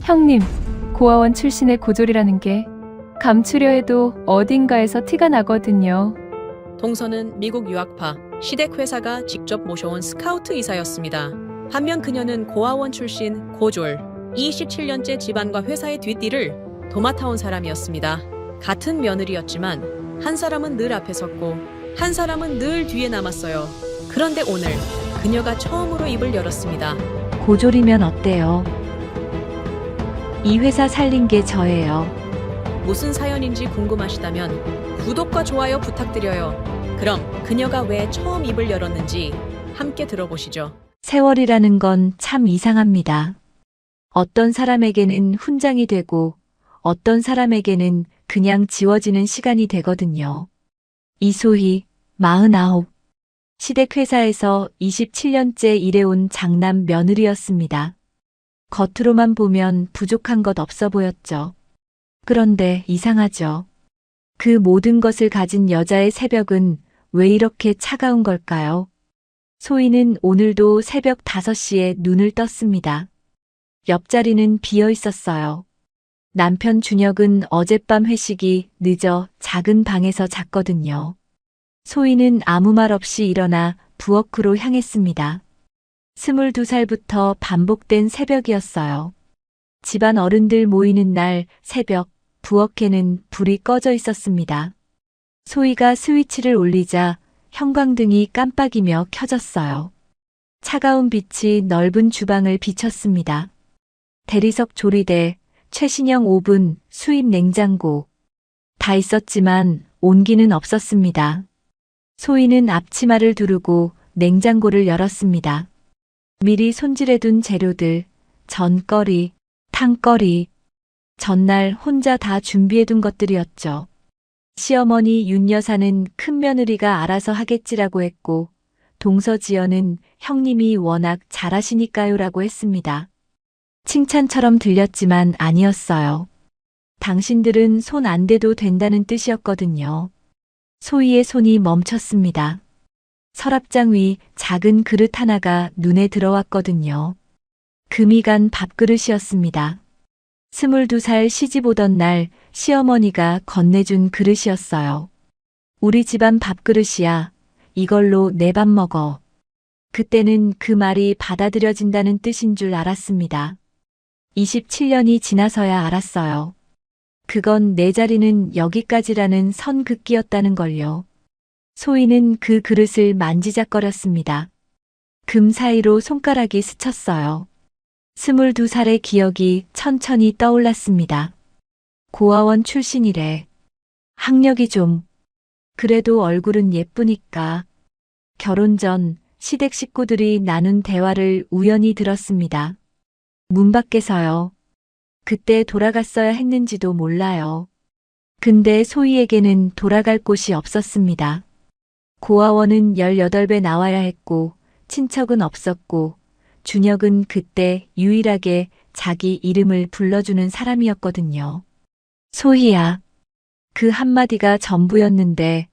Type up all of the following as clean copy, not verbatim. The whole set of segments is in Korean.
형님, 고아원 출신의 고졸이라는 게 감추려 해도 어딘가에서 티가 나거든요. 동서는 미국 유학파 시댁 회사가 직접 모셔온 스카우트 이사였습니다. 반면 그녀는 고아원 출신 고졸 27년째 집안과 회사의 뒷일을 도맡아온 사람이었습니다. 같은 며느리였지만 한 사람은 늘 앞에 섰고 한 사람은 늘 뒤에 남았어요. 그런데 오늘 그녀가 처음으로 입을 열었습니다. 고졸이면 어때요? 이 회사 살린 게 저예요. 무슨 사연인지 궁금하시다면 구독과 좋아요 부탁드려요. 그럼 그녀가 왜 처음 입을 열었는지 함께 들어보시죠. 세월이라는 건 참 이상합니다. 어떤 사람에게는 훈장이 되고 어떤 사람에게는 그냥 지워지는 시간이 되거든요. 이소희, 49. 시댁 회사에서 27년째 일해온 장남 며느리였습니다. 겉으로만 보면 부족한 것 없어 보였죠. 그런데 이상하죠. 그 모든 것을 가진 여자의 새벽은 왜 이렇게 차가운 걸까요? 소희는 오늘도 새벽 5시에 눈을 떴습니다. 옆자리는 비어 있었어요. 남편 준혁은 어젯밤 회식이 늦어 작은 방에서 잤거든요. 소희는 아무 말 없이 일어나 부엌으로 향했습니다. 22살부터 반복된 새벽이었어요. 집안 어른들 모이는 날 새벽, 부엌에는 불이 꺼져 있었습니다. 소희가 스위치를 올리자 형광등이 깜빡이며 켜졌어요. 차가운 빛이 넓은 주방을 비쳤습니다. 대리석 조리대, 최신형 오븐, 수입 냉장고. 다 있었지만 온기는 없었습니다. 소희는 앞치마를 두르고 냉장고를 열었습니다. 미리 손질해둔 재료들, 전거리, 탕거리. 전날 혼자 다 준비해둔 것들이었죠. 시어머니 윤 여사는 큰 며느리가 알아서 하겠지라고 했고, 동서지연은 형님이 워낙 잘하시니까요라고 했습니다. 칭찬처럼 들렸지만 아니었어요. 당신들은 손 안 대도 된다는 뜻이었거든요. 소희의 손이 멈췄습니다. 서랍장 위 작은 그릇 하나가 눈에 들어왔거든요. 금이 간 밥그릇이었습니다. 22살 시집 오던 날 시어머니가 건네준 그릇이었어요. 우리 집안 밥그릇이야. 이걸로 내 밥 먹어. 그때는 그 말이 받아들여진다는 뜻인 줄 알았습니다. 27년이 지나서야 알았어요. 그건 내 자리는 여기까지라는 선 긋기였다는 걸요. 소희는 그 그릇을 만지작거렸습니다. 금 사이로 손가락이 스쳤어요. 22살의 기억이 천천히 떠올랐습니다. 고아원 출신이래. 학력이 좀. 그래도 얼굴은 예쁘니까. 결혼 전 시댁 식구들이 나눈 대화를 우연히 들었습니다. 문 밖에서요. 그때 돌아갔어야 했는지도 몰라요. 근데 소희에게는 돌아갈 곳이 없었습니다. 고아원은 18배 나와야 했고 친척은 없었고 준혁은 그때 유일하게 자기 이름을 불러주는 사람이었거든요. 소희야. 그 한마디가 전부였는데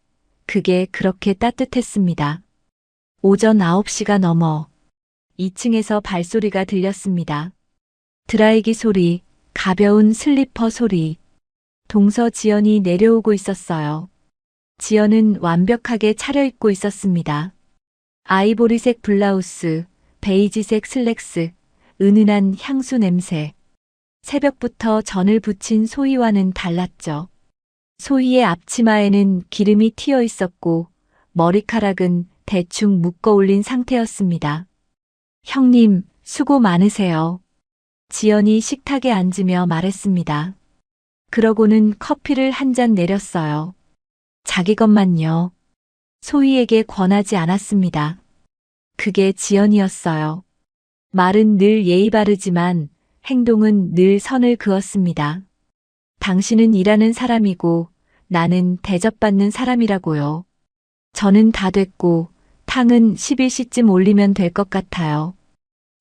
그게 그렇게 따뜻했습니다. 오전 9시가 넘어 2층에서 발소리가 들렸습니다. 드라이기 소리, 가벼운 슬리퍼 소리. 동서지연이 내려오고 있었어요. 지연은 완벽하게 차려입고 있었습니다. 아이보리색 블라우스, 베이지색 슬랙스, 은은한 향수 냄새. 새벽부터 전을 부친 소희와는 달랐죠. 소희의 앞치마에는 기름이 튀어 있었고 머리카락은 대충 묶어 올린 상태였습니다. 형님, 수고 많으세요. 지연이 식탁에 앉으며 말했습니다. 그러고는 커피를 한 잔 내렸어요. 자기 것만요. 소희에게 권하지 않았습니다. 그게 지연이었어요. 말은 늘 예의 바르지만 행동은 늘 선을 그었습니다. 당신은 일하는 사람이고 나는 대접받는 사람이라고요. 저는 다 됐고 탕은 11시쯤 올리면 될 것 같아요.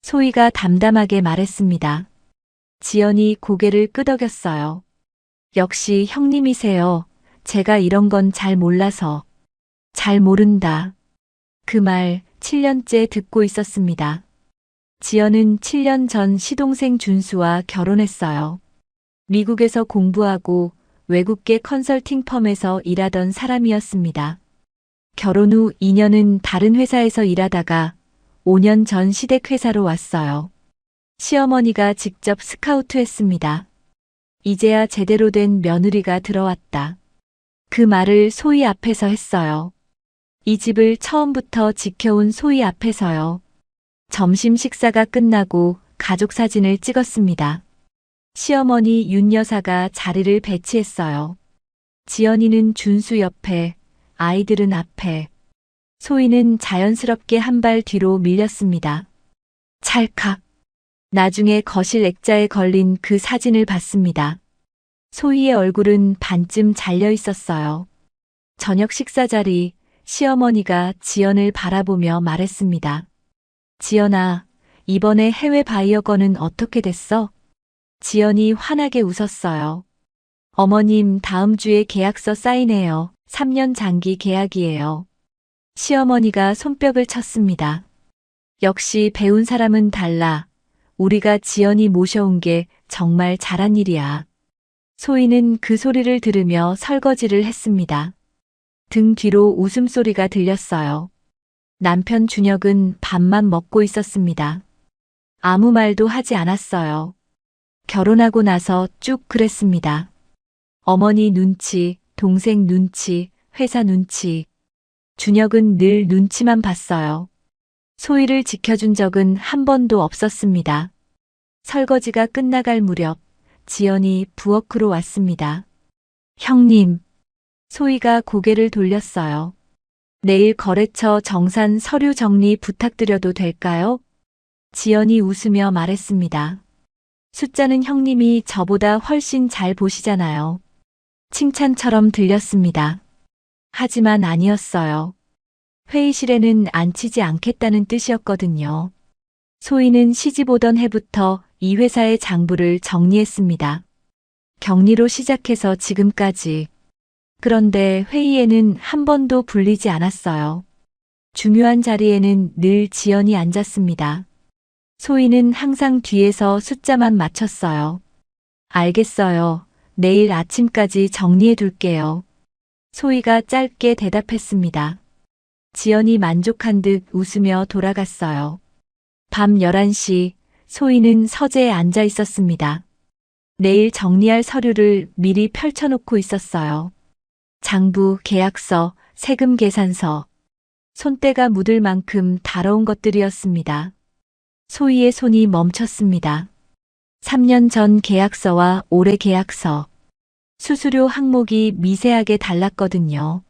소희가 담담하게 말했습니다. 지연이 고개를 끄덕였어요. 역시 형님이세요. 제가 이런 건 잘 몰라서. 잘 모른다. 그 말 7년째 듣고 있었습니다. 지연은 7년 전 시동생 준수와 결혼했어요. 미국에서 공부하고 외국계 컨설팅 펌에서 일하던 사람이었습니다. 결혼 후 2년은 다른 회사에서 일하다가 5년 전 시댁 회사로 왔어요. 시어머니가 직접 스카우트했습니다. 이제야 제대로 된 며느리가 들어왔다. 그 말을 소희 앞에서 했어요. 이 집을 처음부터 지켜온 소희 앞에서요. 점심 식사가 끝나고 가족 사진을 찍었습니다. 시어머니 윤 여사가 자리를 배치했어요. 지연이는 준수 옆에, 아이들은 앞에. 소희는 자연스럽게 한 발 뒤로 밀렸습니다. 찰칵. 나중에 거실 액자에 걸린 그 사진을 봤습니다. 소희의 얼굴은 반쯤 잘려 있었어요. 저녁 식사 자리, 시어머니가 지연을 바라보며 말했습니다. 지연아, 이번에 해외 바이어 건은 어떻게 됐어? 지연이 환하게 웃었어요. 어머님, 다음 주에 계약서 사인해요. 3년 장기 계약이에요. 시어머니가 손뼉을 쳤습니다. 역시 배운 사람은 달라. 우리가 지연이 모셔온 게 정말 잘한 일이야. 소희는 그 소리를 들으며 설거지를 했습니다. 등 뒤로 웃음소리가 들렸어요. 남편 준혁은 밥만 먹고 있었습니다. 아무 말도 하지 않았어요. 결혼하고 나서 쭉 그랬습니다. 어머니 눈치, 동생 눈치, 회사 눈치. 준혁은 늘 눈치만 봤어요. 소희를 지켜준 적은 한 번도 없었습니다. 설거지가 끝나갈 무렵 지연이 부엌으로 왔습니다. 형님. 소희가 고개를 돌렸어요. 내일 거래처 정산 서류 정리 부탁드려도 될까요? 지연이 웃으며 말했습니다. 숫자는 형님이 저보다 훨씬 잘 보시잖아요. 칭찬처럼 들렸습니다. 하지만 아니었어요. 회의실에는 앉히지 않겠다는 뜻이었거든요. 소희는 시집 오던 해부터 이 회사의 장부를 정리했습니다. 격리로 시작해서 지금까지. 그런데 회의에는 한 번도 불리지 않았어요. 중요한 자리에는 늘 지연이 앉았습니다. 소희는 항상 뒤에서 숫자만 맞췄어요. 알겠어요. 내일 아침까지 정리해 둘게요. 소희가 짧게 대답했습니다. 지연이 만족한 듯 웃으며 돌아갔어요. 밤 11시 소희는 서재에 앉아 있었습니다. 내일 정리할 서류를 미리 펼쳐놓고 있었어요. 장부, 계약서, 세금 계산서. 손때가 묻을 만큼 다뤄온 것들이었습니다. 소희의 손이 멈췄습니다. 3년 전 계약서와 올해 계약서. 수수료 항목이 미세하게 달랐거든요.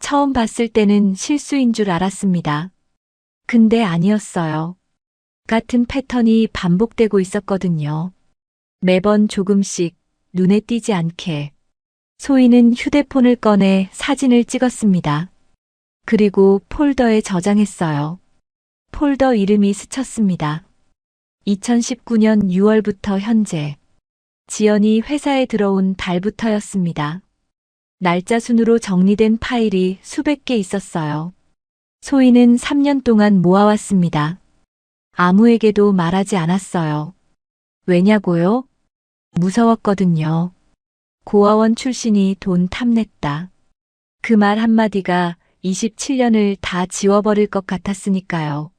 처음 봤을 때는 실수인 줄 알았습니다. 근데 아니었어요. 같은 패턴이 반복되고 있었거든요. 매번 조금씩 눈에 띄지 않게. 소희는 휴대폰을 꺼내 사진을 찍었습니다. 그리고 폴더에 저장했어요. 폴더 이름이 스쳤습니다. 2019년 6월부터 현재. 지연이 회사에 들어온 달부터였습니다. 날짜 순으로 정리된 파일이 수백 개 있었어요. 소희는 3년 동안 모아왔습니다. 아무에게도 말하지 않았어요. 왜냐고요? 무서웠거든요. 고아원 출신이 돈 탐냈다. 그 말 한마디가 27년을 다 지워버릴 것 같았으니까요.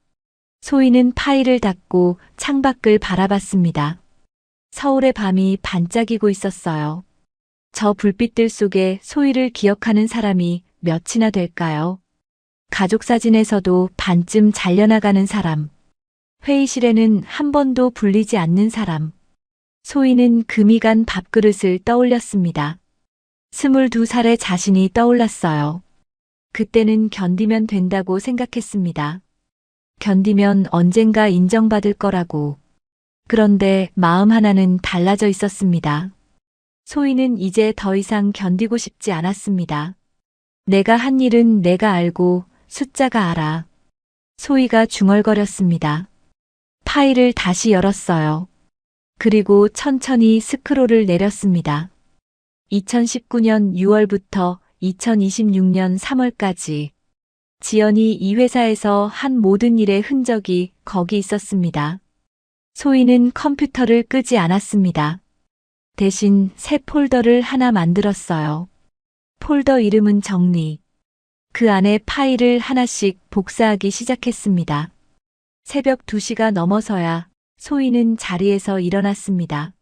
소희는 파일을 닫고 창밖을 바라봤습니다. 서울의 밤이 반짝이고 있었어요. 저 불빛들 속에 소희를 기억하는 사람이 몇이나 될까요? 가족 사진에서도 반쯤 잘려나가는 사람. 회의실에는 한 번도 불리지 않는 사람. 소희는 금이 간 밥그릇을 떠올렸습니다. 22살의 자신이 떠올랐어요. 그때는 견디면 된다고 생각했습니다. 견디면 언젠가 인정받을 거라고. 그런데 마음 하나는 달라져 있었습니다. 소희는 이제 더 이상 견디고 싶지 않았습니다. 내가 한 일은 내가 알고 숫자가 알아. 소희가 중얼거렸습니다. 파일을 다시 열었어요. 그리고 천천히 스크롤을 내렸습니다. 2019년 6월부터 2026년 3월까지 지연이 이 회사에서 한 모든 일의 흔적이 거기 있었습니다. 소희는 컴퓨터를 끄지 않았습니다. 대신 새 폴더를 하나 만들었어요. 폴더 이름은 정리. 그 안에 파일을 하나씩 복사하기 시작했습니다. 새벽 2시가 넘어서야 소희는 자리에서 일어났습니다.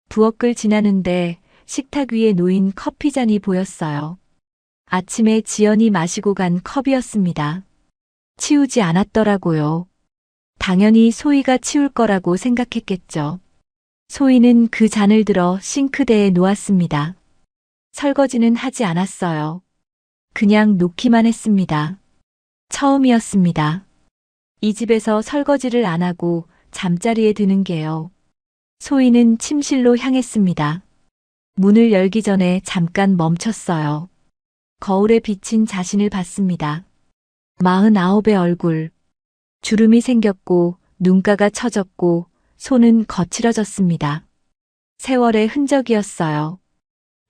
부엌을 지나는데 식탁 위에 놓인 커피잔이 보였어요. 아침에 지연이 마시고 간 컵이었습니다. 치우지 않았더라고요. 당연히 소희가 치울 거라고 생각했겠죠. 소희는 그 잔을 들어 싱크대에 놓았습니다. 설거지는 하지 않았어요. 그냥 놓기만 했습니다. 처음이었습니다. 이 집에서 설거지를 안 하고 잠자리에 드는 게요. 소희는 침실로 향했습니다. 문을 열기 전에 잠깐 멈췄어요. 거울에 비친 자신을 봤습니다. 49의 얼굴. 주름이 생겼고 눈가가 처졌고 손은 거칠어졌습니다. 세월의 흔적이었어요.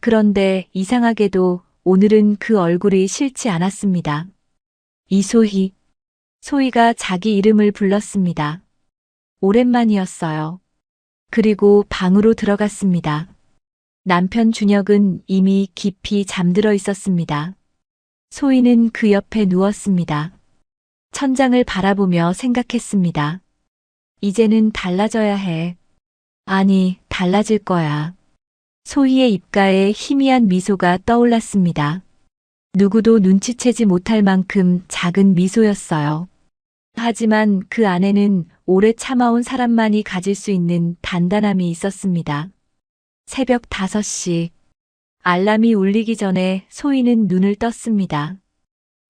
그런데 이상하게도 오늘은 그 얼굴이 싫지 않았습니다. 이소희. 소희가 자기 이름을 불렀습니다. 오랜만이었어요. 그리고 방으로 들어갔습니다. 남편 준혁은 이미 깊이 잠들어 있었습니다. 소희는 그 옆에 누웠습니다. 천장을 바라보며 생각했습니다. 이제는 달라져야 해. 아니, 달라질 거야. 소희의 입가에 희미한 미소가 떠올랐습니다. 누구도 눈치채지 못할 만큼 작은 미소였어요. 하지만 그 안에는 오래 참아온 사람만이 가질 수 있는 단단함이 있었습니다. 새벽 5시. 알람이 울리기 전에 소희는 눈을 떴습니다.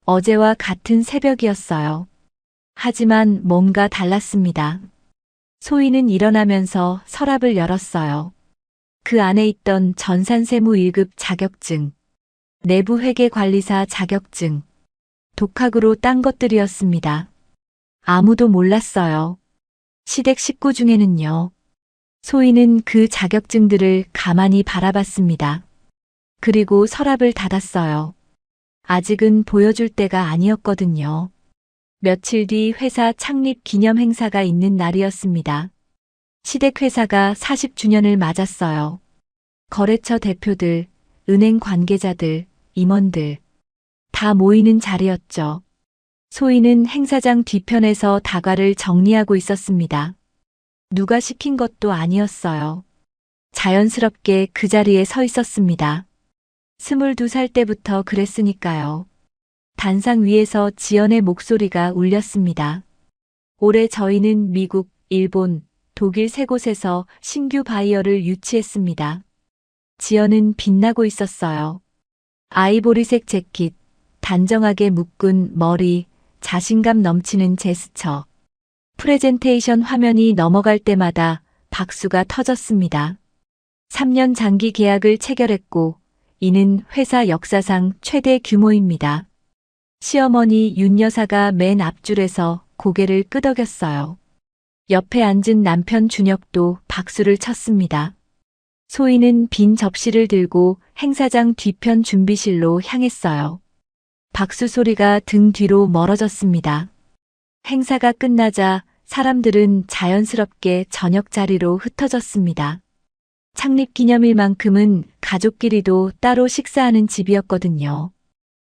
어제와 같은 새벽이었어요. 하지만 뭔가 달랐습니다. 소희는 일어나면서 서랍을 열었어요. 그 안에 있던 전산세무 1급 자격증, 내부회계관리사 자격증, 독학으로 딴 것들이었습니다. 아무도 몰랐어요. 시댁 식구 중에는요. 소희는 그 자격증들을 가만히 바라봤습니다. 그리고 서랍을 닫았어요. 아직은 보여줄 때가 아니었거든요. 며칠 뒤 회사 창립 기념 행사가 있는 날이었습니다. 시댁 회사가 40주년을 맞았어요. 거래처 대표들, 은행 관계자들, 임원들 다 모이는 자리였죠. 소희는 행사장 뒤편에서 다과를 정리하고 있었습니다. 누가 시킨 것도 아니었어요. 자연스럽게 그 자리에 서 있었습니다. 22살 때부터 그랬으니까요. 단상 위에서 지연의 목소리가 울렸습니다. 올해 저희는 미국, 일본, 독일 3곳에서 신규 바이어를 유치했습니다. 지연은 빛나고 있었어요. 아이보리색 재킷, 단정하게 묶은 머리, 자신감 넘치는 제스처. 프레젠테이션 화면이 넘어갈 때마다 박수가 터졌습니다. 3년 장기 계약을 체결했고 이는 회사 역사상 최대 규모입니다. 시어머니 윤 여사가 맨 앞줄에서 고개를 끄덕였어요. 옆에 앉은 남편 준혁도 박수를 쳤습니다. 소희는 빈 접시를 들고 행사장 뒤편 준비실로 향했어요. 박수 소리가 등 뒤로 멀어졌습니다. 행사가 끝나자 사람들은 자연스럽게 저녁 자리로 흩어졌습니다. 창립 기념일만큼은 가족끼리도 따로 식사하는 집이었거든요.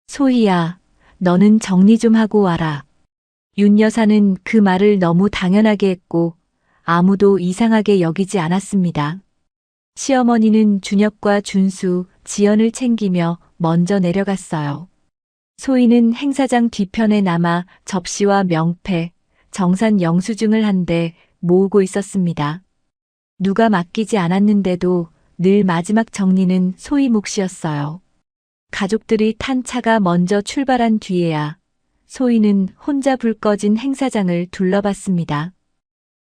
소희야, 너는 정리 좀 하고 와라. 윤 여사는 그 말을 너무 당연하게 했고 아무도 이상하게 여기지 않았습니다. 시어머니는 준혁과 준수, 지연을 챙기며 먼저 내려갔어요. 소희는 행사장 뒤편에 남아 접시와 명패, 정산 영수증을 한데 모으고 있었습니다. 누가 맡기지 않았는데도 늘 마지막 정리는 소희 몫이었어요. 가족들이 탄 차가 먼저 출발한 뒤에야 소희는 혼자 불 꺼진 행사장을 둘러봤습니다.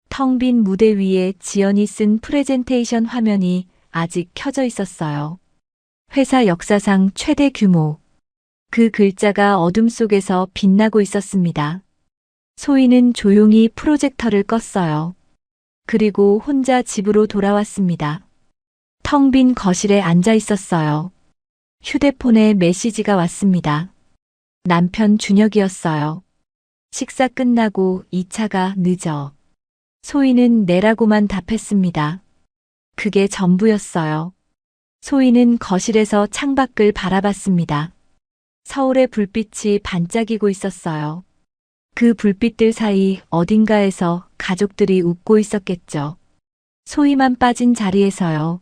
텅 빈 무대 위에 지연이 쓴 프레젠테이션 화면이 아직 켜져 있었어요. 회사 역사상 최대 규모. 그 글자가 어둠 속에서 빛나고 있었습니다. 소희는 조용히 프로젝터를 껐어요. 그리고 혼자 집으로 돌아왔습니다. 텅 빈 거실에 앉아 있었어요. 휴대폰에 메시지가 왔습니다. 남편 준혁이었어요. 식사 끝나고 이 차가 늦어. 소희는 네라고만 답했습니다. 그게 전부였어요. 소희는 거실에서 창밖을 바라봤습니다. 서울의 불빛이 반짝이고 있었어요. 그 불빛들 사이 어딘가에서 가족들이 웃고 있었겠죠. 소희만 빠진 자리에서요.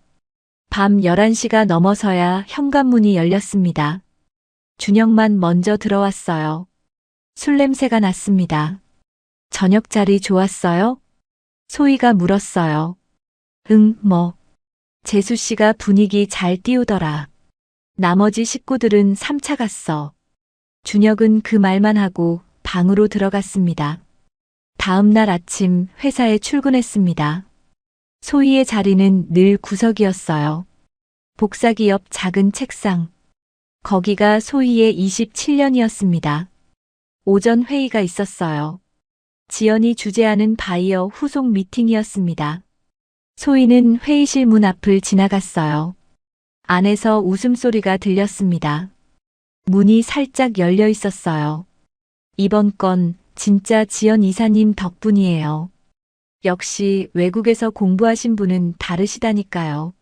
밤 11시가 넘어서야 현관문이 열렸습니다. 준영만 먼저 들어왔어요. 술 냄새가 났습니다. 저녁 자리 좋았어요? 소희가 물었어요. 응, 뭐. 재수 씨가 분위기 잘 띄우더라. 나머지 식구들은 3차 갔어. 준혁은 그 말만 하고 방으로 들어갔습니다. 다음 날 아침 회사에 출근했습니다. 소희의 자리는 늘 구석이었어요. 복사기 옆 작은 책상. 거기가 소희의 27년이었습니다. 오전 회의가 있었어요. 지연이 주재하는 바이어 후속 미팅이었습니다. 소희는 회의실 문 앞을 지나갔어요. 안에서 웃음소리가 들렸습니다. 문이 살짝 열려 있었어요. 이번 건 진짜 지연 이사님 덕분이에요. 역시 외국에서 공부하신 분은 다르시다니까요.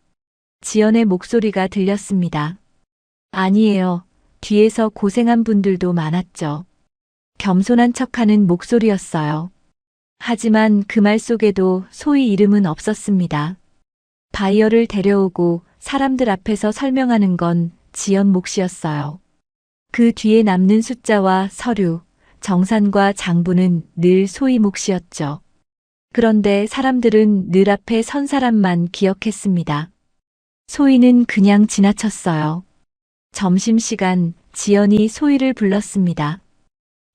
지연의 목소리가 들렸습니다. 아니에요. 뒤에서 고생한 분들도 많았죠. 겸손한 척하는 목소리였어요. 하지만 그 말 속에도 소희 이름은 없었습니다. 바이어를 데려오고 사람들 앞에서 설명하는 건 지연 몫이었어요. 그 뒤에 남는 숫자와 서류, 정산과 장부는 늘 소희 몫이었죠. 그런데 사람들은 늘 앞에 선 사람만 기억했습니다. 소희는 그냥 지나쳤어요. 점심시간 지연이 소희를 불렀습니다.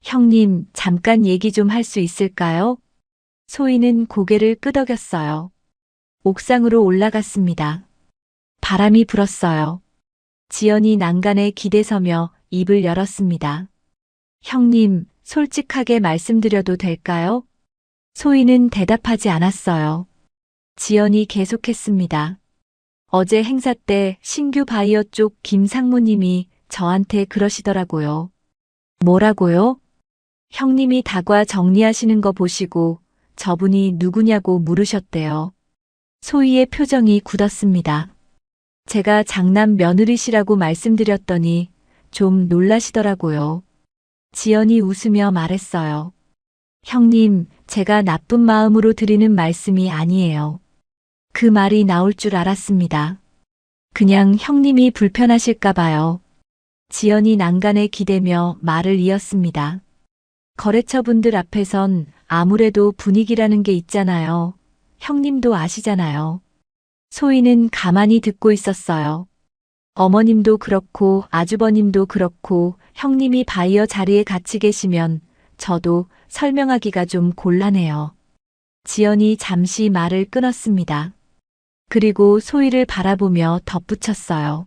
형님, 잠깐 얘기 좀 할 수 있을까요? 소희는 고개를 끄덕였어요. 옥상으로 올라갔습니다. 바람이 불었어요. 지연이 난간에 기대서며 입을 열었습니다. 형님, 솔직하게 말씀드려도 될까요? 소희는 대답하지 않았어요. 지연이 계속했습니다. 어제 행사 때 신규 바이어 쪽 김 상무님이 저한테 그러시더라고요. 뭐라고요? 형님이 다과 정리하시는 거 보시고 저분이 누구냐고 물으셨대요. 소희의 표정이 굳었습니다. 제가 장남 며느리시라고 말씀드렸더니 좀 놀라시더라고요. 지연이 웃으며 말했어요. 형님, 제가 나쁜 마음으로 드리는 말씀이 아니에요. 그 말이 나올 줄 알았습니다. 그냥 형님이 불편하실까 봐요. 지연이 난간에 기대며 말을 이었습니다. 거래처 분들 앞에선 아무래도 분위기라는 게 있잖아요. 형님도 아시잖아요. 소희는 가만히 듣고 있었어요. 어머님도 그렇고 아주버님도 그렇고 형님이 바이어 자리에 같이 계시면 저도 설명하기가 좀 곤란해요. 지연이 잠시 말을 끊었습니다. 그리고 소희를 바라보며 덧붙였어요.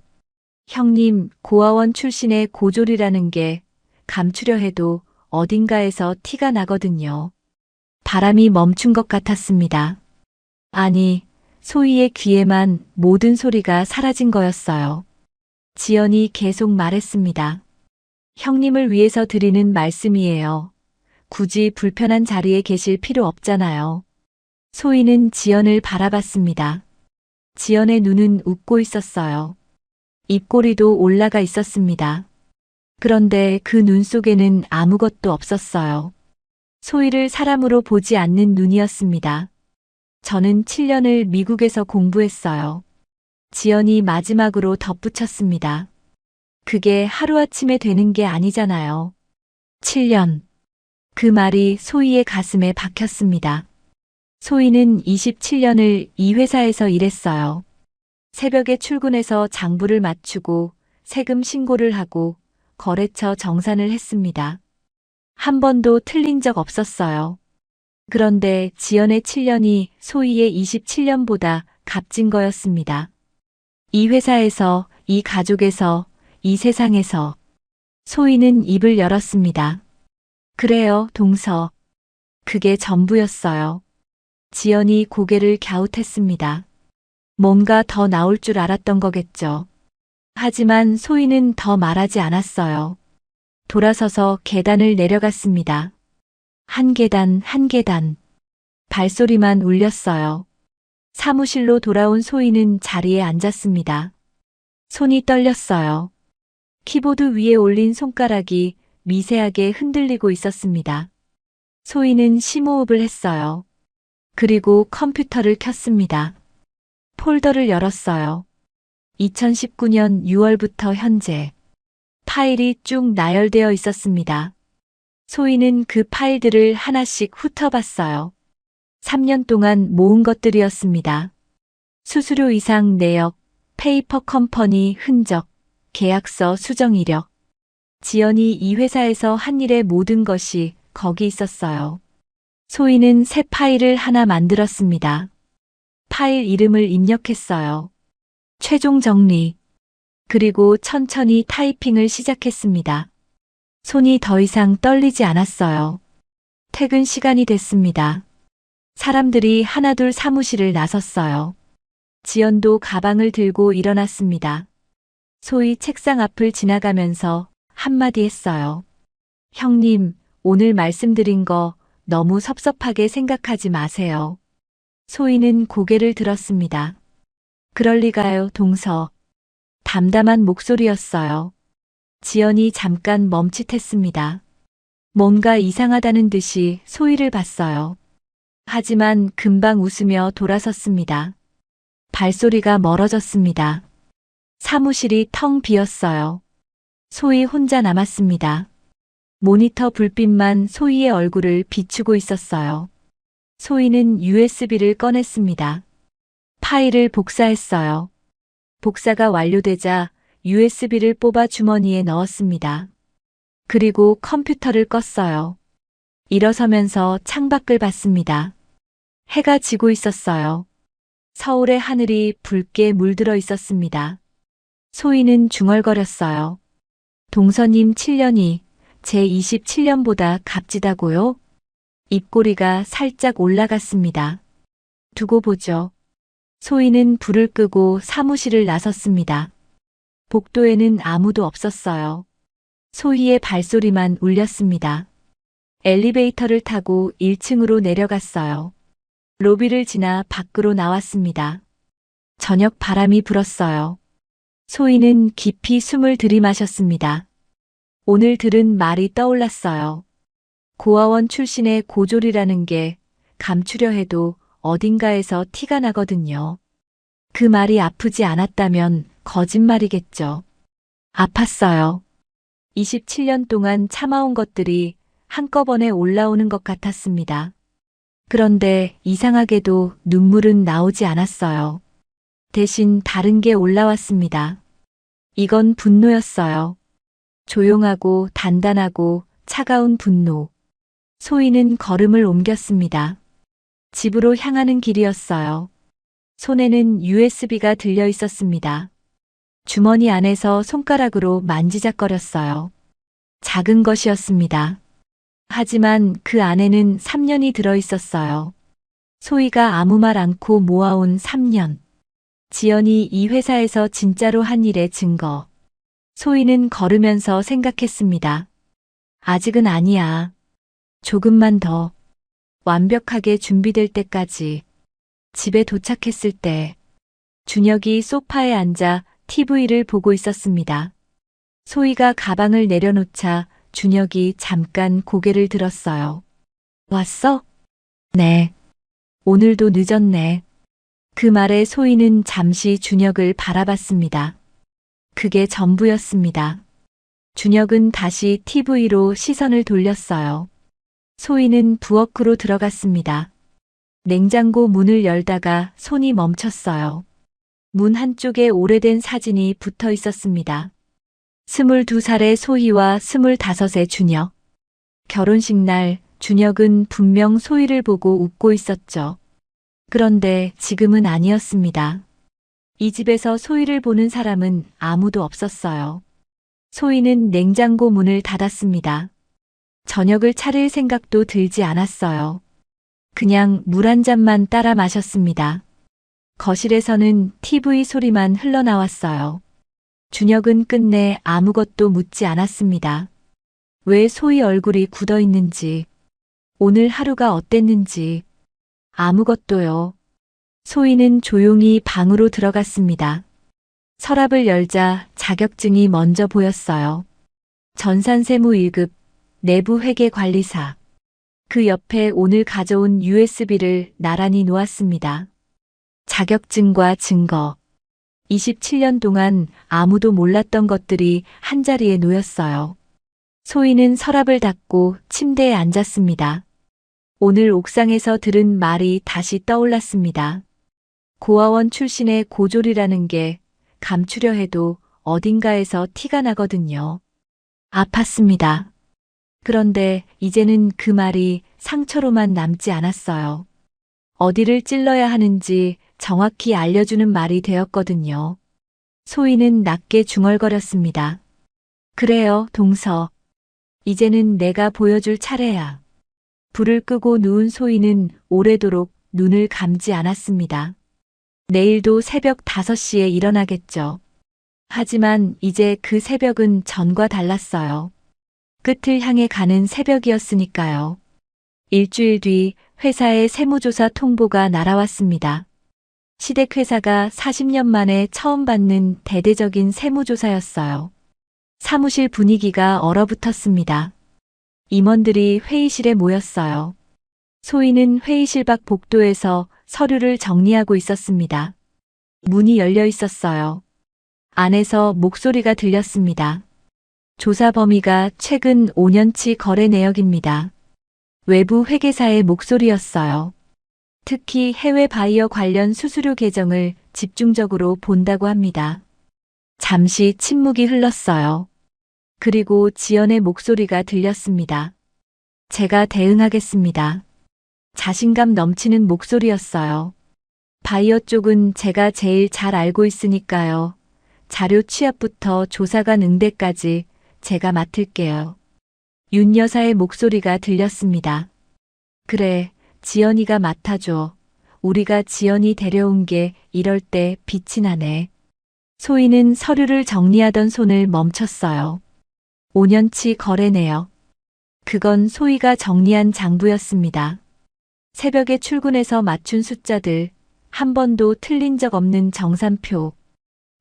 형님, 고아원 출신의 고졸이라는 게 감추려 해도 어딘가에서 티가 나거든요. 바람이 멈춘 것 같았습니다. 아니, 소희의 귀에만 모든 소리가 사라진 거였어요. 지연이 계속 말했습니다. 형님을 위해서 드리는 말씀이에요. 굳이 불편한 자리에 계실 필요 없잖아요. 소희는 지연을 바라봤습니다. 지연의 눈은 웃고 있었어요. 입꼬리도 올라가 있었습니다. 그런데 그 눈 속에는 아무것도 없었어요. 소희를 사람으로 보지 않는 눈이었습니다. 저는 7년을 미국에서 공부했어요. 지연이 마지막으로 덧붙였습니다. 그게 하루아침에 되는 게 아니잖아요. 7년. 그 말이 소희의 가슴에 박혔습니다. 소희는 27년을 이 회사에서 일했어요. 새벽에 출근해서 장부를 맞추고 세금 신고를 하고 거래처 정산을 했습니다. 한 번도 틀린 적 없었어요. 그런데 지연의 7년이 소희의 27년보다 값진 거였습니다. 이 회사에서, 이 가족에서, 이 세상에서 소희는 입을 열었습니다. 그래요, 동서. 그게 전부였어요. 지연이 고개를 갸웃했습니다. 뭔가 더 나올 줄 알았던 거겠죠. 하지만 소희는 더 말하지 않았어요. 돌아서서 계단을 내려갔습니다. 한 계단 한 계단. 발소리만 울렸어요. 사무실로 돌아온 소희는 자리에 앉았습니다. 손이 떨렸어요. 키보드 위에 올린 손가락이 미세하게 흔들리고 있었습니다. 소희는 심호흡을 했어요. 그리고 컴퓨터를 켰습니다. 폴더를 열었어요. 2019년 6월부터 현재 파일이 쭉 나열되어 있었습니다. 소희는 그 파일들을 하나씩 훑어봤어요. 3년 동안 모은 것들이었습니다. 수수료 이상 내역, 페이퍼 컴퍼니 흔적, 계약서 수정 이력. 지연이 이 회사에서 한 일의 모든 것이 거기 있었어요. 소희는 새 파일을 하나 만들었습니다. 파일 이름을 입력했어요. 최종 정리. 그리고 천천히 타이핑을 시작했습니다. 손이 더 이상 떨리지 않았어요. 퇴근 시간이 됐습니다. 사람들이 하나둘 사무실을 나섰어요. 지연도 가방을 들고 일어났습니다. 소희 책상 앞을 지나가면서 한마디 했어요. 형님, 오늘 말씀드린 거 너무 섭섭하게 생각하지 마세요. 소희는 고개를 들었습니다. 그럴 리가요, 동서. 담담한 목소리였어요. 지연이 잠깐 멈칫했습니다. 뭔가 이상하다는 듯이 소희를 봤어요. 하지만 금방 웃으며 돌아섰습니다. 발소리가 멀어졌습니다. 사무실이 텅 비었어요. 소희 혼자 남았습니다. 모니터 불빛만 소희의 얼굴을 비추고 있었어요. 소희는 USB를 꺼냈습니다. 파일을 복사했어요. 복사가 완료되자 USB를 뽑아 주머니에 넣었습니다. 그리고 컴퓨터를 껐어요. 일어서면서 창밖을 봤습니다. 해가 지고 있었어요. 서울의 하늘이 붉게 물들어 있었습니다. 소희는 중얼거렸어요. 동서님 7년이 제 27년보다 값지다고요? 입꼬리가 살짝 올라갔습니다. 두고 보죠. 소희는 불을 끄고 사무실을 나섰습니다. 복도에는 아무도 없었어요. 소희의 발소리만 울렸습니다. 엘리베이터를 타고 1층으로 내려갔어요. 로비를 지나 밖으로 나왔습니다. 저녁 바람이 불었어요. 소희는 깊이 숨을 들이마셨습니다. 오늘 들은 말이 떠올랐어요. 고아원 출신의 고졸이라는 게 감추려 해도 어딘가에서 티가 나거든요. 그 말이 아프지 않았다면 거짓말이겠죠. 아팠어요. 27년 동안 참아온 것들이 한꺼번에 올라오는 것 같았습니다. 그런데 이상하게도 눈물은 나오지 않았어요. 대신 다른 게 올라왔습니다. 이건 분노였어요. 조용하고 단단하고 차가운 분노. 소희는 걸음을 옮겼습니다. 집으로 향하는 길이었어요. 손에는 USB가 들려 있었습니다. 주머니 안에서 손가락으로 만지작거렸어요. 작은 것이었습니다. 하지만 그 안에는 3년이 들어 있었어요. 소희가 아무 말 않고 모아온 3년. 지연이 이 회사에서 진짜로 한 일의 증거. 소희는 걸으면서 생각했습니다. 아직은 아니야. 조금만 더. 완벽하게 준비될 때까지. 집에 도착했을 때 준혁이 소파에 앉아 TV를 보고 있었습니다. 소희가 가방을 내려놓자 준혁이 잠깐 고개를 들었어요. 왔어? 네. 오늘도 늦었네. 그 말에 소희는 잠시 준혁을 바라봤습니다. 그게 전부였습니다. 준혁은 다시 TV로 시선을 돌렸어요. 소희는 부엌으로 들어갔습니다. 냉장고 문을 열다가 손이 멈췄어요. 문 한쪽에 오래된 사진이 붙어 있었습니다. 22살의 소희와 25의 준혁. 결혼식 날 준혁은 분명 소희를 보고 웃고 있었죠. 그런데 지금은 아니었습니다. 이 집에서 소희를 보는 사람은 아무도 없었어요. 소희는 냉장고 문을 닫았습니다. 저녁을 차릴 생각도 들지 않았어요. 그냥 물 한 잔만 따라 마셨습니다. 거실에서는 TV 소리만 흘러나왔어요. 준혁은 끝내 아무것도 묻지 않았습니다. 왜 소희 얼굴이 굳어 있는지, 오늘 하루가 어땠는지, 아무것도요. 소희는 조용히 방으로 들어갔습니다. 서랍을 열자 자격증이 먼저 보였어요. 전산세무 1급, 내부회계관리사. 그 옆에 오늘 가져온 USB를 나란히 놓았습니다. 자격증과 증거. 27년 동안 아무도 몰랐던 것들이 한자리에 놓였어요. 소희는 서랍을 닫고 침대에 앉았습니다. 오늘 옥상에서 들은 말이 다시 떠올랐습니다. 고아원 출신의 고졸이라는 게 감추려 해도 어딘가에서 티가 나거든요. 아팠습니다. 그런데 이제는 그 말이 상처로만 남지 않았어요. 어디를 찔러야 하는지 정확히 알려주는 말이 되었거든요. 소희는 낮게 중얼거렸습니다. 그래요, 동서. 이제는 내가 보여줄 차례야. 불을 끄고 누운 소희는 오래도록 눈을 감지 않았습니다. 내일도 새벽 5시에 일어나겠죠. 하지만 이제 그 새벽은 전과 달랐어요. 끝을 향해 가는 새벽이었으니까요. 일주일 뒤 회사의 세무조사 통보가 날아왔습니다. 시댁회사가 40년 만에 처음 받는 대대적인 세무조사였어요. 사무실 분위기가 얼어붙었습니다. 임원들이 회의실에 모였어요. 소희는 회의실 밖 복도에서 서류를 정리하고 있었습니다. 문이 열려 있었어요. 안에서 목소리가 들렸습니다. 조사 범위가 최근 5년치 거래 내역입니다. 외부 회계사의 목소리였어요. 특히 해외 바이어 관련 수수료 계정을 집중적으로 본다고 합니다. 잠시 침묵이 흘렀어요. 그리고 지연의 목소리가 들렸습니다. 제가 대응하겠습니다. 자신감 넘치는 목소리였어요. 바이어 쪽은 제가 제일 잘 알고 있으니까요. 자료 취합부터 조사관 응대까지 제가 맡을게요. 윤 여사의 목소리가 들렸습니다. 그래, 지연이가 맡아줘. 우리가 지연이 데려온 게 이럴 때 빛이 나네. 소희는 서류를 정리하던 손을 멈췄어요. 5년치 거래 내역. 그건 소희가 정리한 장부였습니다. 새벽에 출근해서 맞춘 숫자들, 한 번도 틀린 적 없는 정산표.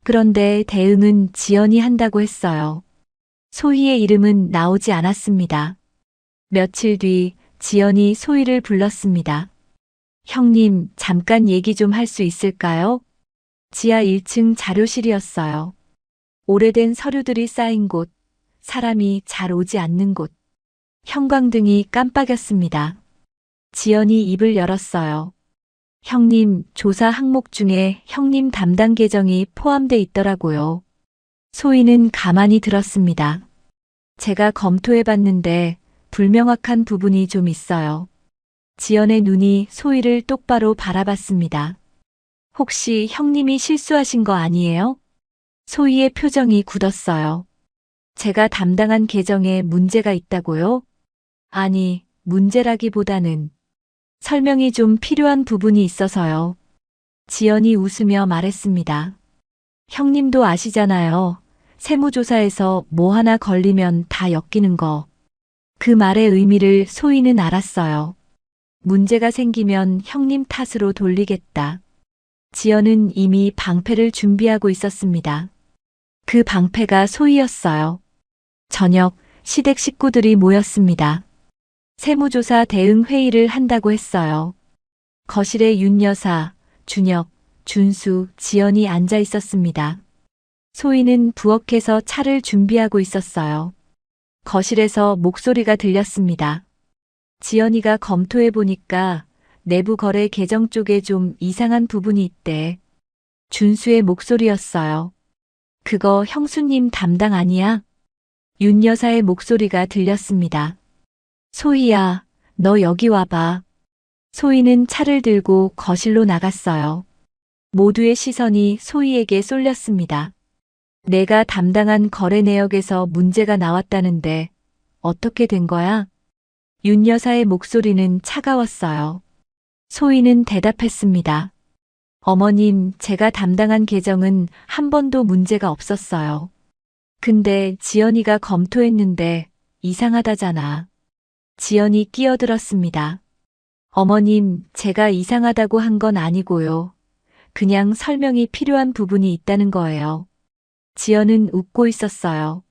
그런데 대응은 지연이 한다고 했어요. 소희의 이름은 나오지 않았습니다. 며칠 뒤 지연이 소희를 불렀습니다. 형님, 잠깐 얘기 좀 할 수 있을까요? 지하 1층 자료실이었어요. 오래된 서류들이 쌓인 곳, 사람이 잘 오지 않는 곳. 형광등이 깜빡였습니다. 지연이 입을 열었어요. 형님, 조사 항목 중에 형님 담당 계정이 포함돼 있더라고요. 소희는 가만히 들었습니다. 제가 검토해봤는데 불명확한 부분이 좀 있어요. 지연의 눈이 소희를 똑바로 바라봤습니다. 혹시 형님이 실수하신 거 아니에요? 소희의 표정이 굳었어요. 제가 담당한 계정에 문제가 있다고요? 아니, 문제라기보다는 설명이 좀 필요한 부분이 있어서요. 지연이 웃으며 말했습니다. 형님도 아시잖아요. 세무조사에서 뭐 하나 걸리면 다 엮이는 거. 그 말의 의미를 소희는 알았어요. 문제가 생기면 형님 탓으로 돌리겠다. 지연은 이미 방패를 준비하고 있었습니다. 그 방패가 소희였어요. 저녁, 시댁 식구들이 모였습니다. 세무조사 대응 회의를 한다고 했어요. 거실에 윤 여사, 준혁, 준수, 지연이 앉아 있었습니다. 소희는 부엌에서 차를 준비하고 있었어요. 거실에서 목소리가 들렸습니다. 지연이가 검토해 보니까 내부 거래 계정 쪽에 좀 이상한 부분이 있대. 준수의 목소리였어요. 그거 형수님 담당 아니야? 윤 여사의 목소리가 들렸습니다. 소희야, 너 여기 와봐. 소희는 차를 들고 거실로 나갔어요. 모두의 시선이 소희에게 쏠렸습니다. 내가 담당한 거래 내역에서 문제가 나왔다는데 어떻게 된 거야? 윤 여사의 목소리는 차가웠어요. 소희는 대답했습니다. 어머님, 제가 담당한 계정은 한 번도 문제가 없었어요. 근데 지연이가 검토했는데 이상하다잖아. 지연이 끼어들었습니다. 어머님, 제가 이상하다고 한 건 아니고요. 그냥 설명이 필요한 부분이 있다는 거예요. 지연은 웃고 있었어요.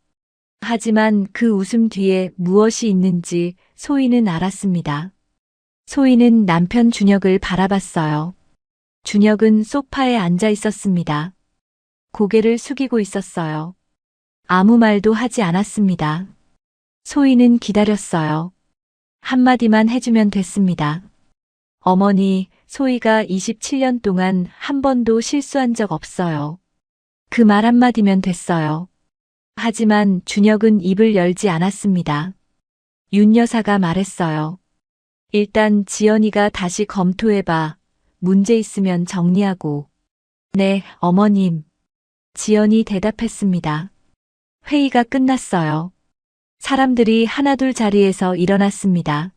하지만 그 웃음 뒤에 무엇이 있는지 소희는 알았습니다. 소희는 남편 준혁을 바라봤어요. 준혁은 소파에 앉아 있었습니다. 고개를 숙이고 있었어요. 아무 말도 하지 않았습니다. 소희는 기다렸어요. 한마디만 해주면 됐습니다. 어머니, 소희가 27년 동안 한 번도 실수한 적 없어요. 그 말 한마디면 됐어요. 하지만 준혁은 입을 열지 않았습니다. 윤 여사가 말했어요. 일단 지연이가 다시 검토해봐. 문제 있으면 정리하고. 네, 어머님. 지연이 대답했습니다. 회의가 끝났어요. 사람들이 하나둘 자리에서 일어났습니다.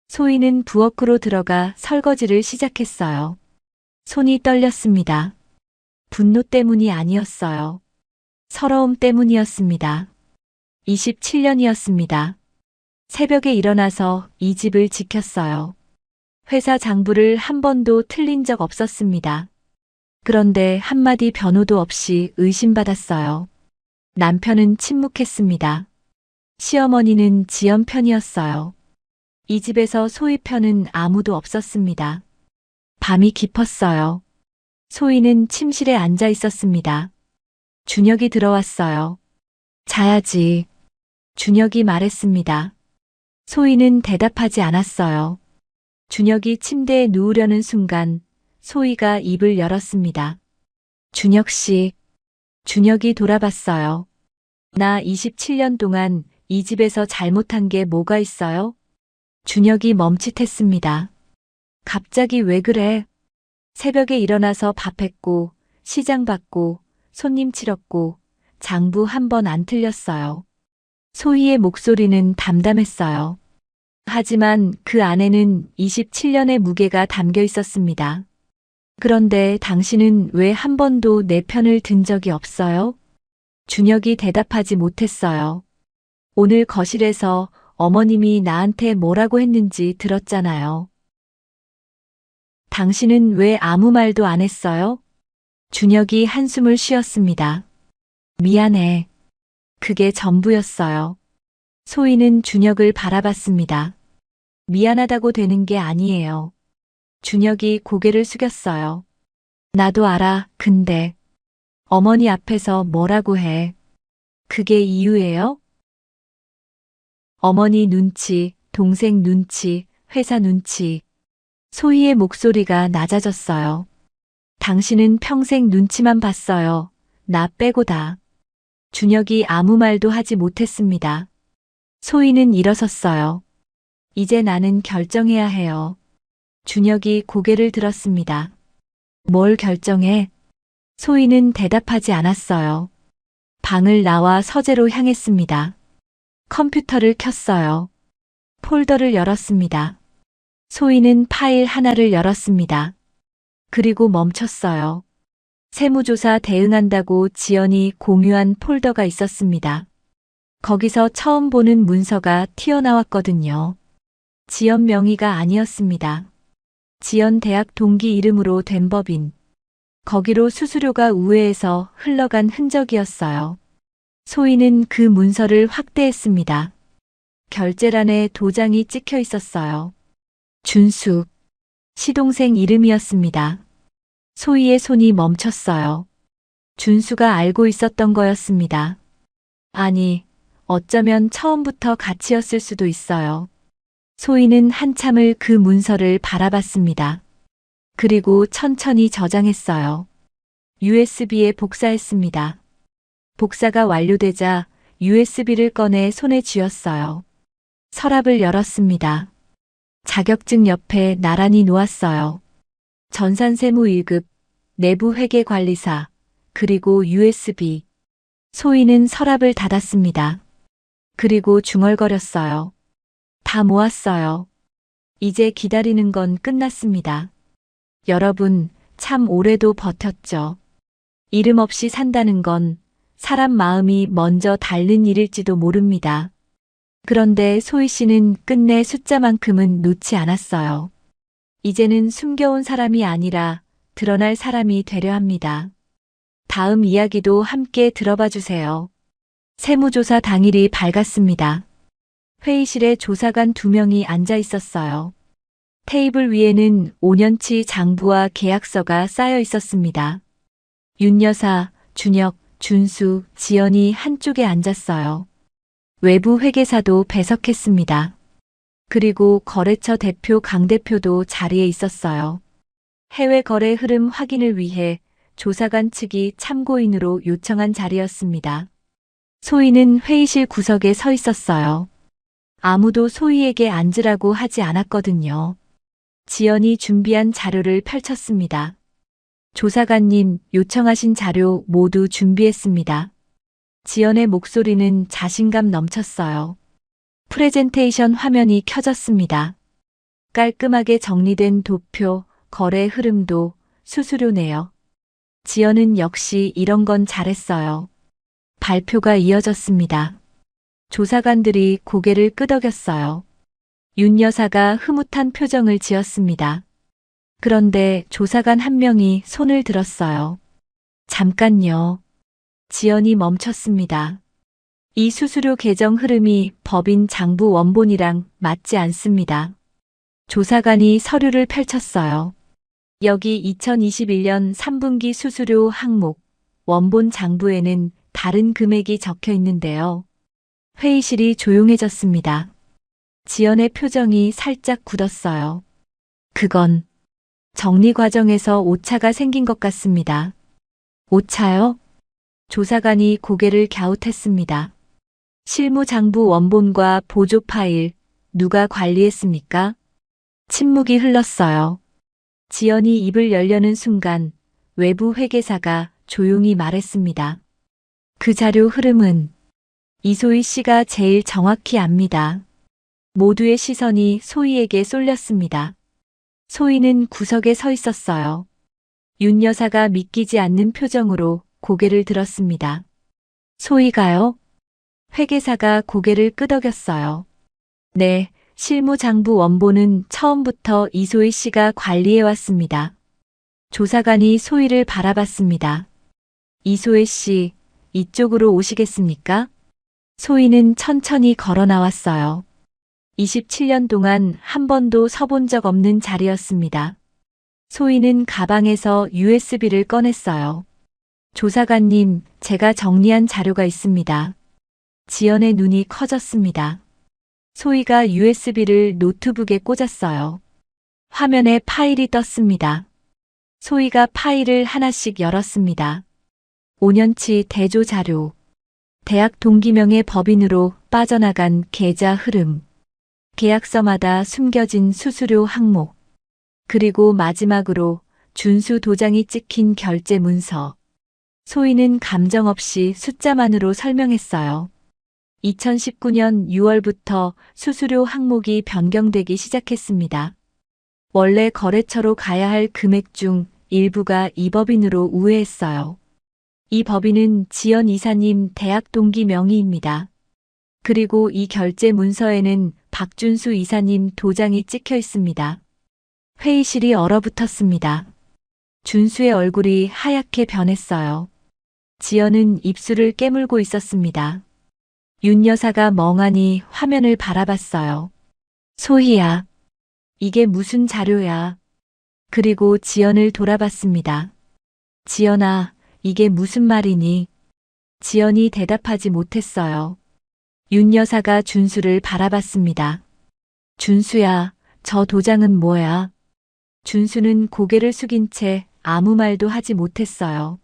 소희는 부엌으로 들어가 설거지를 시작했어요. 손이 떨렸습니다. 분노 때문이 아니었어요. 서러움 때문이었습니다. 27년이었습니다. 새벽에 일어나서 이 집을 지켰어요. 회사 장부를 한 번도 틀린 적 없었습니다. 그런데 한마디 변호도 없이 의심받았어요. 남편은 침묵했습니다. 시어머니는 지연 편이었어요. 이 집에서 소희 편은 아무도 없었습니다. 밤이 깊었어요. 소희는 침실에 앉아 있었습니다. 준혁이 들어왔어요. 자야지. 준혁이 말했습니다. 소희는 대답하지 않았어요. 준혁이 침대에 누우려는 순간 소희가 입을 열었습니다. 준혁 씨. 준혁이 돌아봤어요. 나 27년 동안 이 집에서 잘못한 게 뭐가 있어요? 준혁이 멈칫했습니다. 갑자기 왜 그래? 새벽에 일어나서 밥했고, 시장 봤고, 손님 치렀고, 장부 한 번 안 틀렸어요. 소희의 목소리는 담담했어요. 하지만 그 안에는 27년의 무게가 담겨 있었습니다. 그런데 당신은 왜 한 번도 내 편을 든 적이 없어요? 준혁이 대답하지 못했어요. 오늘 거실에서 어머님이 나한테 뭐라고 했는지 들었잖아요. 당신은 왜 아무 말도 안 했어요? 준혁이 한숨을 쉬었습니다. 미안해. 그게 전부였어요. 소희는 준혁을 바라봤습니다. 미안하다고 되는 게 아니에요. 준혁이 고개를 숙였어요. 나도 알아, 근데. 어머니 앞에서 뭐라고 해. 그게 이유예요? 어머니 눈치, 동생 눈치, 회사 눈치. 소희의 목소리가 낮아졌어요. 당신은 평생 눈치만 봤어요. 나 빼고 다. 준혁이 아무 말도 하지 못했습니다. 소희는 일어섰어요. 이제 나는 결정해야 해요. 준혁이 고개를 들었습니다. 뭘 결정해? 소희는 대답하지 않았어요. 방을 나와 서재로 향했습니다. 컴퓨터를 켰어요. 폴더를 열었습니다. 소희는 파일 하나를 열었습니다. 그리고 멈췄어요. 세무조사 대응한다고 지연이 공유한 폴더가 있었습니다. 거기서 처음 보는 문서가 튀어나왔거든요. 지연 명의가 아니었습니다. 지연 대학 동기 이름으로 된 법인. 거기로 수수료가 우회해서 흘러간 흔적이었어요. 소희는 그 문서를 확대했습니다. 결제란에 도장이 찍혀 있었어요. 준숙. 시동생 이름이었습니다. 소희의 손이 멈췄어요. 준수가 알고 있었던 거였습니다. 아니, 어쩌면 처음부터 같이였을 수도 있어요. 소희는 한참을 그 문서를 바라봤습니다. 그리고 천천히 저장했어요. USB에 복사했습니다. 복사가 완료되자 USB를 꺼내 손에 쥐었어요. 서랍을 열었습니다. 자격증 옆에 나란히 놓았어요. 전산세무 1급, 내부회계관리사, 그리고 USB. 소희는 서랍을 닫았습니다. 그리고 중얼거렸어요. 다 모았어요. 이제 기다리는 건 끝났습니다. 여러분, 참 오래도 버텼죠. 이름 없이 산다는 건 사람 마음이 먼저 닳는 일일지도 모릅니다. 그런데 소희 씨는 끝내 숫자만큼은 놓지 않았어요. 이제는 숨겨온 사람이 아니라 드러날 사람이 되려 합니다. 다음 이야기도 함께 들어봐 주세요. 세무조사 당일이 밝았습니다. 회의실에 조사관 2명이 앉아 있었어요. 테이블 위에는 5년치 장부와 계약서가 쌓여 있었습니다. 윤 여사, 준혁, 준수, 지연이 한쪽에 앉았어요. 외부 회계사도 배석했습니다. 그리고 거래처 대표 강 대표도 자리에 있었어요. 해외 거래 흐름 확인을 위해 조사관 측이 참고인으로 요청한 자리였습니다. 소희는 회의실 구석에 서 있었어요. 아무도 소희에게 앉으라고 하지 않았거든요. 지연이 준비한 자료를 펼쳤습니다. 조사관님, 요청하신 자료 모두 준비했습니다. 지연의 목소리는 자신감 넘쳤어요. 프레젠테이션 화면이 켜졌습니다. 깔끔하게 정리된 도표, 거래 흐름도, 수수료 내역. 지연은 역시 이런 건 잘했어요. 발표가 이어졌습니다. 조사관들이 고개를 끄덕였어요. 윤 여사가 흐뭇한 표정을 지었습니다. 그런데 조사관 한 명이 손을 들었어요. 잠깐요. 지연이 멈췄습니다. 이 수수료 계정 흐름이 법인 장부 원본이랑 맞지 않습니다. 조사관이 서류를 펼쳤어요. 여기 2021년 3분기 수수료 항목, 원본 장부에는 다른 금액이 적혀 있는데요. 회의실이 조용해졌습니다. 지연의 표정이 살짝 굳었어요. 그건 정리 과정에서 오차가 생긴 것 같습니다. 오차요? 조사관이 고개를 갸웃했습니다. 실무장부 원본과 보조 파일, 누가 관리했습니까? 침묵이 흘렀어요. 지연이 입을 열려는 순간 외부 회계사가 조용히 말했습니다. 그 자료 흐름은 이소희 씨가 제일 정확히 압니다. 모두의 시선이 소희에게 쏠렸습니다. 소희는 구석에 서 있었어요. 윤 여사가 믿기지 않는 표정으로 고개를 들었습니다. 소희가요? 회계사가 고개를 끄덕였어요. 네, 실무장부 원본은 처음부터 이소희 씨가 관리해왔습니다. 조사관이 소희를 바라봤습니다. 이소희 씨, 이쪽으로 오시겠습니까? 소희는 천천히 걸어 나왔어요. 27년 동안 한 번도 서본 적 없는 자리였습니다. 소희는 가방에서 USB를 꺼냈어요. 조사관님, 제가 정리한 자료가 있습니다. 지연의 눈이 커졌습니다. 소희가 USB를 노트북에 꽂았어요. 화면에 파일이 떴습니다. 소희가 파일을 하나씩 열었습니다. 5년치 대조 자료, 대학 동기명의 법인으로 빠져나간 계좌 흐름, 계약서마다 숨겨진 수수료 항목, 그리고 마지막으로 준수 도장이 찍힌 결제 문서. 소희는 감정 없이 숫자만으로 설명했어요. 2019년 6월부터 수수료 항목이 변경되기 시작했습니다. 원래 거래처로 가야 할 금액 중 일부가 이 법인으로 우회했어요. 이 법인은 지연 이사님 대학 동기 명의입니다. 그리고 이 결제 문서에는 박준수 이사님 도장이 찍혀 있습니다. 회의실이 얼어붙었습니다. 준수의 얼굴이 하얗게 변했어요. 지연은 입술을 깨물고 있었습니다. 윤 여사가 멍하니 화면을 바라봤어요. 소희야, 이게 무슨 자료야? 그리고 지연을 돌아봤습니다. 지연아, 이게 무슨 말이니? 지연이 대답하지 못했어요. 윤 여사가 준수를 바라봤습니다. 준수야, 저 도장은 뭐야? 준수는 고개를 숙인 채 아무 말도 하지 못했어요.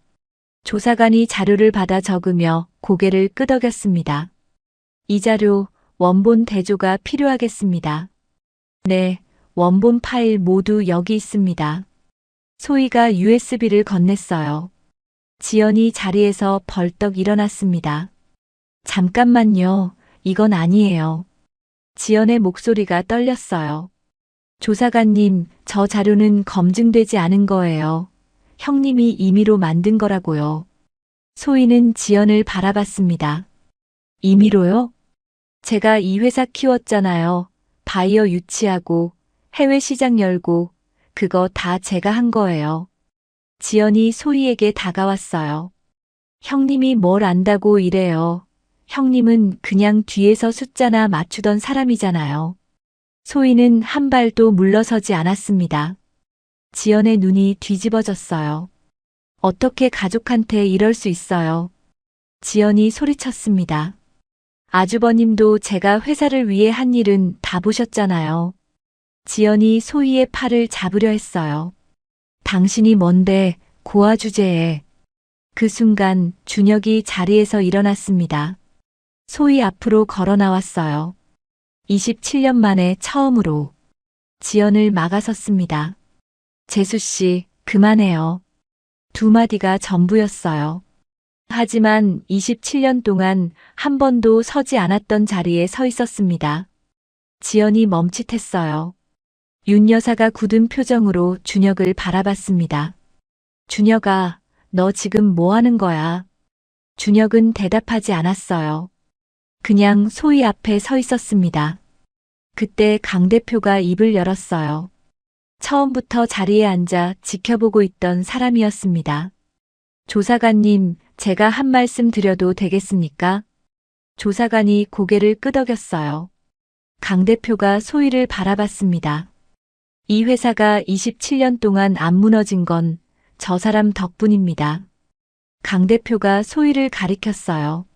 조사관이 자료를 받아 적으며 고개를 끄덕였습니다. 이 자료, 원본 대조가 필요하겠습니다. 네, 원본 파일 모두 여기 있습니다. 소희가 USB를 건넸어요. 지연이 자리에서 벌떡 일어났습니다. 잠깐만요, 이건 아니에요. 지연의 목소리가 떨렸어요. 조사관님, 저 자료는 검증되지 않은 거예요. 형님이 임의로 만든 거라고요. 소희는 지연을 바라봤습니다. 임의로요? 제가 이 회사 키웠잖아요. 바이어 유치하고 해외 시장 열고 그거 다 제가 한 거예요. 지연이 소희에게 다가왔어요. 형님이 뭘 안다고 이래요. 형님은 그냥 뒤에서 숫자나 맞추던 사람이잖아요. 소희는 한 발도 물러서지 않았습니다. 지연의 눈이 뒤집어졌어요. 어떻게 가족한테 이럴 수 있어요? 지연이 소리쳤습니다. 아주버님도 제가 회사를 위해 한 일은 다 보셨잖아요. 지연이 소희의 팔을 잡으려 했어요. 당신이 뭔데, 고아 주제에. 그 순간 준혁이 자리에서 일어났습니다. 소희 앞으로 걸어 나왔어요. 27년 만에 처음으로 지연을 막아섰습니다. 재수 씨, 그만해요. 두 마디가 전부였어요. 하지만 27년 동안 한 번도 서지 않았던 자리에 서 있었습니다. 지연이 멈칫했어요. 윤 여사가 굳은 표정으로 준혁을 바라봤습니다. 준혁아, 너 지금 뭐 하는 거야? 준혁은 대답하지 않았어요. 그냥 소희 앞에 서 있었습니다. 그때 강 대표가 입을 열었어요. 처음부터 자리에 앉아 지켜보고 있던 사람이었습니다. 조사관님, 제가 한 말씀 드려도 되겠습니까? 조사관이 고개를 끄덕였어요. 강 대표가 소희를 바라봤습니다. 이 회사가 27년 동안 안 무너진 건 저 사람 덕분입니다. 강 대표가 소희를 가리켰어요.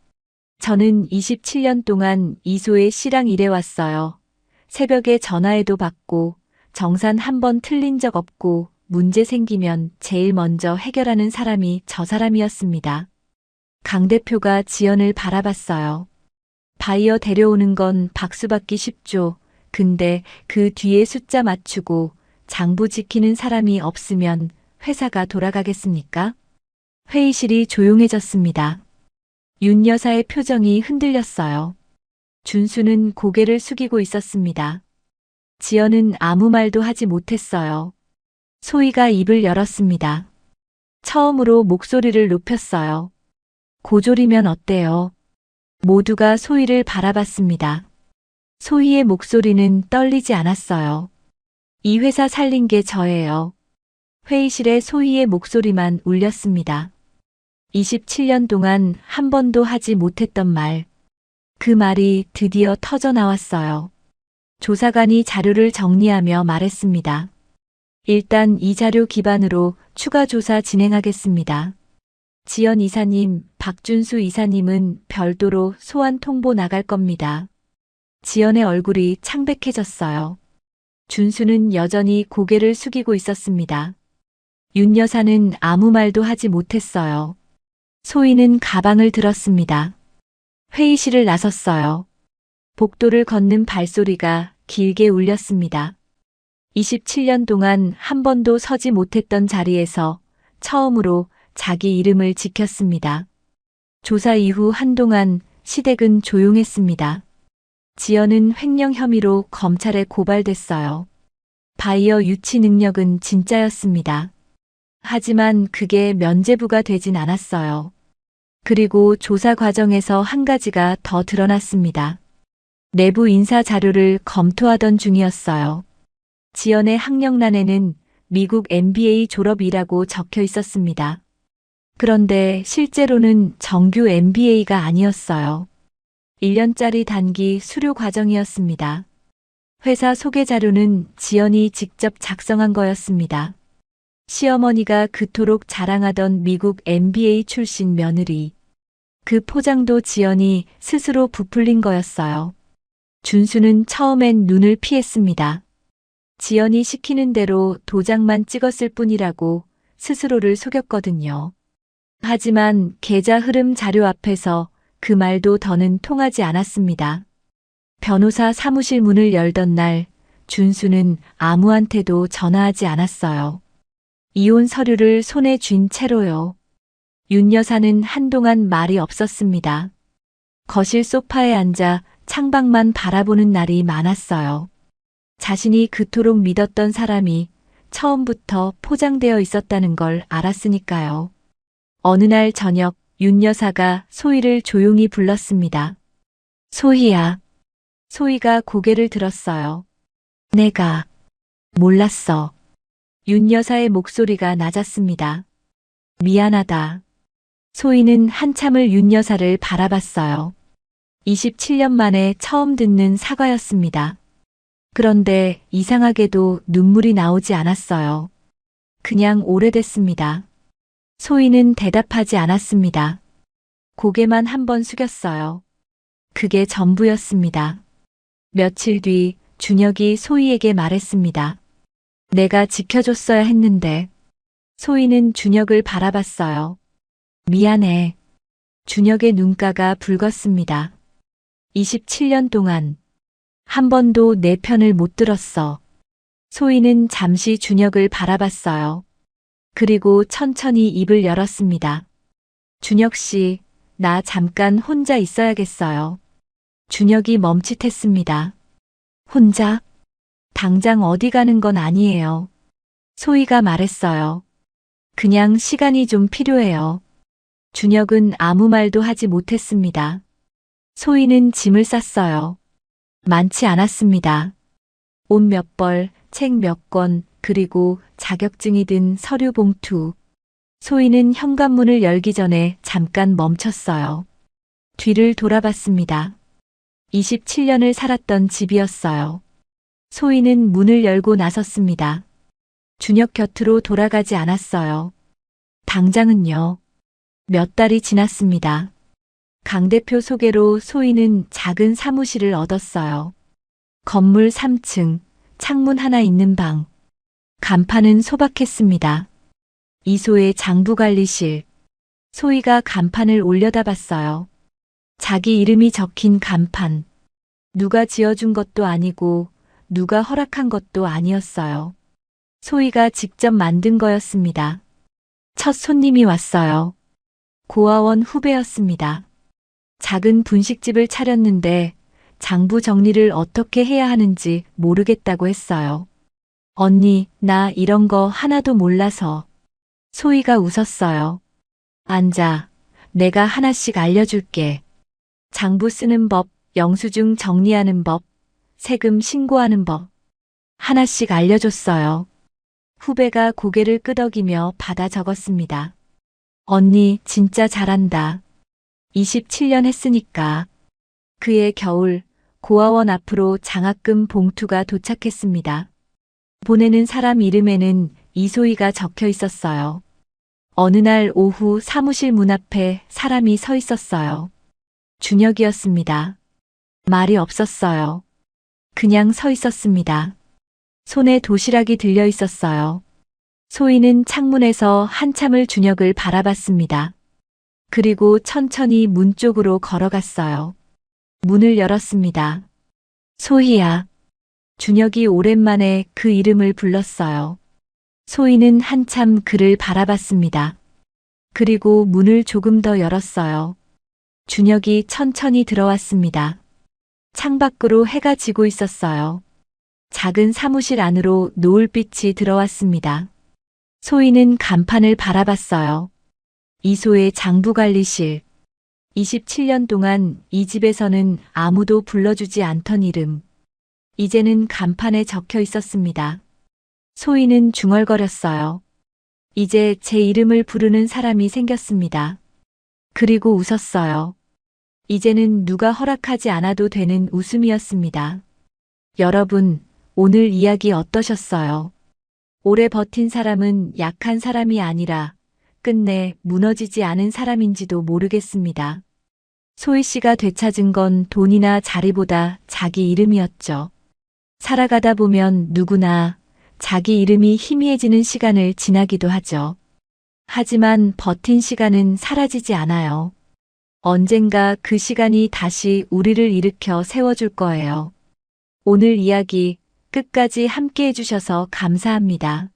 저는 27년 동안 이소의 씨랑 일해왔어요. 새벽에 전화해도 받고 정산 한 번 틀린 적 없고 문제 생기면 제일 먼저 해결하는 사람이 저 사람이었습니다. 강 대표가 지연을 바라봤어요. 바이어 데려오는 건 박수받기 쉽죠. 근데 그 뒤에 숫자 맞추고 장부 지키는 사람이 없으면 회사가 돌아가겠습니까? 회의실이 조용해졌습니다. 윤 여사의 표정이 흔들렸어요. 준수는 고개를 숙이고 있었습니다. 지연은 아무 말도 하지 못했어요. 소희가 입을 열었습니다. 처음으로 목소리를 높였어요. 고졸이면 어때요? 모두가 소희를 바라봤습니다. 소희의 목소리는 떨리지 않았어요. 이 회사 살린 게 저예요. 회의실에 소희의 목소리만 울렸습니다. 27년 동안 한 번도 하지 못했던 말. 그 말이 드디어 터져 나왔어요. 조사관이 자료를 정리하며 말했습니다. 일단 이 자료 기반으로 추가 조사 진행하겠습니다. 지연 이사님, 박준수 이사님은 별도로 소환 통보 나갈 겁니다. 지연의 얼굴이 창백해졌어요. 준수는 여전히 고개를 숙이고 있었습니다. 윤 여사는 아무 말도 하지 못했어요. 소희는 가방을 들었습니다. 회의실을 나섰어요. 복도를 걷는 발소리가 길게 울렸습니다. 27년 동안 한 번도 서지 못했던 자리에서 처음으로 자기 이름을 지켰습니다. 조사 이후 한동안 시댁은 조용했습니다. 지연은 횡령 혐의로 검찰에 고발됐어요. 바이어 유치 능력은 진짜였습니다. 하지만 그게 면죄부가 되진 않았어요. 그리고 조사 과정에서 한 가지가 더 드러났습니다. 내부 인사 자료를 검토하던 중이었어요. 지연의 학력란에는 미국 MBA 졸업이라고 적혀 있었습니다. 그런데 실제로는 정규 MBA가 아니었어요. 1년짜리 단기 수료 과정이었습니다. 회사 소개 자료는 지연이 직접 작성한 거였습니다. 시어머니가 그토록 자랑하던 미국 MBA 출신 며느리. 그 포장도 지연이 스스로 부풀린 거였어요. 준수는 처음엔 눈을 피했습니다. 지연이 시키는 대로 도장만 찍었을 뿐이라고 스스로를 속였거든요. 하지만 계좌 흐름 자료 앞에서 그 말도 더는 통하지 않았습니다. 변호사 사무실 문을 열던 날, 준수는 아무한테도 전화하지 않았어요. 이혼 서류를 손에 쥔 채로요. 윤 여사는 한동안 말이 없었습니다. 거실 소파에 앉아 창밖만 바라보는 날이 많았어요. 자신이 그토록 믿었던 사람이 처음부터 포장되어 있었다는 걸 알았으니까요. 어느 날 저녁 윤 여사가 소희를 조용히 불렀습니다. 소희야. 소희가 고개를 들었어요. 내가 몰랐어. 윤 여사의 목소리가 낮았습니다. 미안하다. 소희는 한참을 윤 여사를 바라봤어요. 27년 만에 처음 듣는 사과였습니다. 그런데 이상하게도 눈물이 나오지 않았어요. 그냥 오래됐습니다. 소희는 대답하지 않았습니다. 고개만 한번 숙였어요. 그게 전부였습니다. 며칠 뒤 준혁이 소희에게 말했습니다. 내가 지켜줬어야 했는데. 소희는 준혁을 바라봤어요. 미안해. 준혁의 눈가가 붉었습니다. 27년 동안 한 번도 내 편을 못 들었어. 소희는 잠시 준혁을 바라봤어요. 그리고 천천히 입을 열었습니다. 준혁 씨, 나 잠깐 혼자 있어야겠어요. 준혁이 멈칫했습니다. 혼자? 당장 어디 가는 건 아니에요. 소희가 말했어요. 그냥 시간이 좀 필요해요. 준혁은 아무 말도 하지 못했습니다. 소희는 짐을 쌌어요. 많지 않았습니다. 옷 몇 벌, 책 몇 권, 그리고 자격증이 든 서류 봉투. 소희는 현관문을 열기 전에 잠깐 멈췄어요. 뒤를 돌아봤습니다. 27년을 살았던 집이었어요. 소희는 문을 열고 나섰습니다. 준혁 곁으로 돌아가지 않았어요. 당장은요. 몇 달이 지났습니다. 강 대표 소개로 소희는 작은 사무실을 얻었어요. 건물 3층, 창문 하나 있는 방. 간판은 소박했습니다. 이소의 장부관리실. 소희가 간판을 올려다봤어요. 자기 이름이 적힌 간판. 누가 지어준 것도 아니고 누가 허락한 것도 아니었어요. 소희가 직접 만든 거였습니다. 첫 손님이 왔어요. 고아원 후배였습니다. 작은 분식집을 차렸는데 장부 정리를 어떻게 해야 하는지 모르겠다고 했어요. 언니, 나 이런 거 하나도 몰라서. 소희가 웃었어요. 앉아. 내가 하나씩 알려줄게. 장부 쓰는 법, 영수증 정리하는 법, 세금 신고하는 법. 하나씩 알려줬어요. 후배가 고개를 끄덕이며 받아 적었습니다. 언니, 진짜 잘한다. 27년 했으니까. 그해 겨울, 고아원 앞으로 장학금 봉투가 도착했습니다. 보내는 사람 이름에는 이소희가 적혀 있었어요. 어느 날 오후 사무실 문 앞에 사람이 서 있었어요. 준혁이었습니다. 말이 없었어요. 그냥 서 있었습니다. 손에 도시락이 들려 있었어요. 소희는 창문에서 한참을 준혁을 바라봤습니다. 그리고 천천히 문 쪽으로 걸어갔어요. 문을 열었습니다. 소희야. 준혁이 오랜만에 그 이름을 불렀어요. 소희는 한참 그를 바라봤습니다. 그리고 문을 조금 더 열었어요. 준혁이 천천히 들어왔습니다. 창밖으로 해가 지고 있었어요. 작은 사무실 안으로 노을빛이 들어왔습니다. 소희는 간판을 바라봤어요. 이소의 장부관리실. 27년 동안 이 집에서는 아무도 불러주지 않던 이름. 이제는 간판에 적혀 있었습니다. 소희는 중얼거렸어요. 이제 제 이름을 부르는 사람이 생겼습니다. 그리고 웃었어요. 이제는 누가 허락하지 않아도 되는 웃음이었습니다. 여러분, 오늘 이야기 어떠셨어요? 오래 버틴 사람은 약한 사람이 아니라 끝내 무너지지 않은 사람인지도 모르겠습니다. 소희 씨가 되찾은 건 돈이나 자리보다 자기 이름이었죠. 살아가다 보면 누구나 자기 이름이 희미해지는 시간을 지나기도 하죠. 하지만 버틴 시간은 사라지지 않아요. 언젠가 그 시간이 다시 우리를 일으켜 세워줄 거예요. 오늘 이야기 끝까지 함께 해주셔서 감사합니다.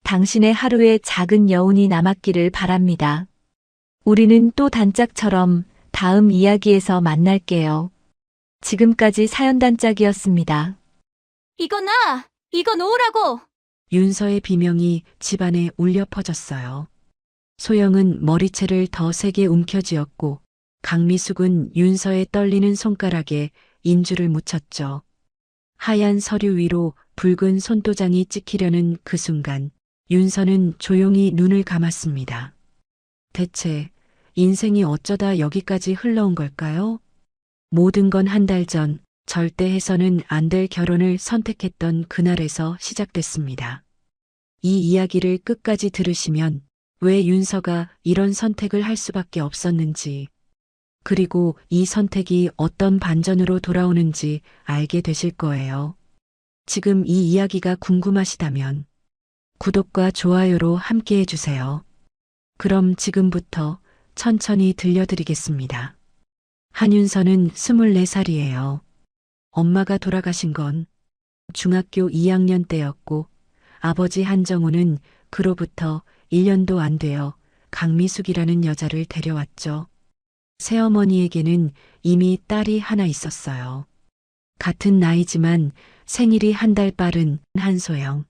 당신의 하루에 작은 여운이 남았기를 바랍니다. 우리는 또 단짝처럼 다음 이야기에서 만날게요. 지금까지 사연단짝이었습니다. 이거 나! 이거 놓으라고! 윤서의 비명이 집안에 울려 퍼졌어요. 소영은 머리채를 더 세게 움켜쥐었고 강미숙은 윤서의 떨리는 손가락에 인주를 묻혔죠. 하얀 서류 위로 붉은 손도장이 찍히려는 그 순간 윤서는 조용히 눈을 감았습니다. 대체 인생이 어쩌다 여기까지 흘러온 걸까요? 모든 건 한 달 전 절대 해서는 안 될 결혼을 선택했던 그날에서 시작됐습니다. 이 이야기를 끝까지 들으시면 왜 윤서가 이런 선택을 할 수밖에 없었는지, 그리고 이 선택이 어떤 반전으로 돌아오는지 알게 되실 거예요. 지금 이 이야기가 궁금하시다면 구독과 좋아요로 함께 해주세요. 그럼 지금부터 천천히 들려드리겠습니다. 한윤서는 24살이에요. 엄마가 돌아가신 건 중학교 2학년 때였고 아버지 한정우는 그로부터 1년도 안 되어 강미숙이라는 여자를 데려왔죠. 새어머니에게는 이미 딸이 하나 있었어요. 같은 나이지만 생일이 한 달 빠른 한소영.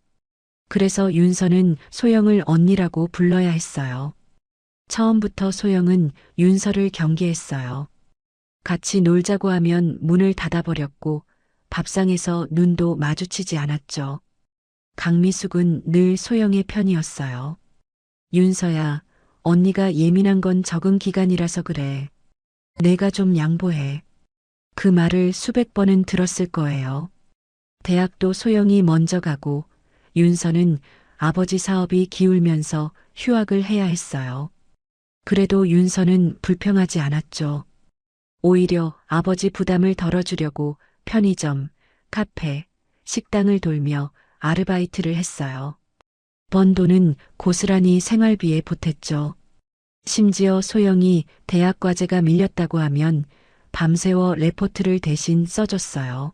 그래서 윤서는 소영을 언니라고 불러야 했어요. 처음부터 소영은 윤서를 경계했어요. 같이 놀자고 하면 문을 닫아버렸고 밥상에서 눈도 마주치지 않았죠. 강미숙은 늘 소영의 편이었어요. 윤서야, 언니가 예민한 건 적응 기간이라서 그래. 내가 좀 양보해. 그 말을 수백 번은 들었을 거예요. 대학도 소영이 먼저 가고 윤서는 아버지 사업이 기울면서 휴학을 해야 했어요. 그래도 윤서는 불평하지 않았죠. 오히려 아버지 부담을 덜어주려고 편의점, 카페, 식당을 돌며 아르바이트를 했어요. 번 돈은 고스란히 생활비에 보탰죠. 심지어 소영이 대학 과제가 밀렸다고 하면 밤새워 레포트를 대신 써줬어요.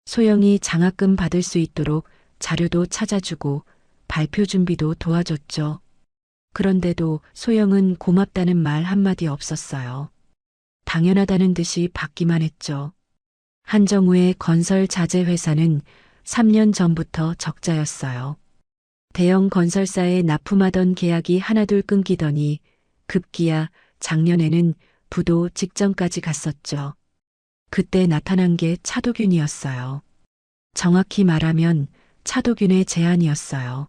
소영이 장학금 받을 수 있도록 자료도 찾아주고 발표 준비도 도와줬죠. 그런데도 소영은 고맙다는 말 한마디 없었어요. 당연하다는 듯이 받기만 했죠. 한정우의 건설 자재 회사는 3년 전부터 적자였어요. 대형 건설사에 납품하던 계약이 하나둘 끊기더니 급기야 작년에는 부도 직전까지 갔었죠. 그때 나타난 게 차도균이었어요. 정확히 말하면 차도균의 제안이었어요.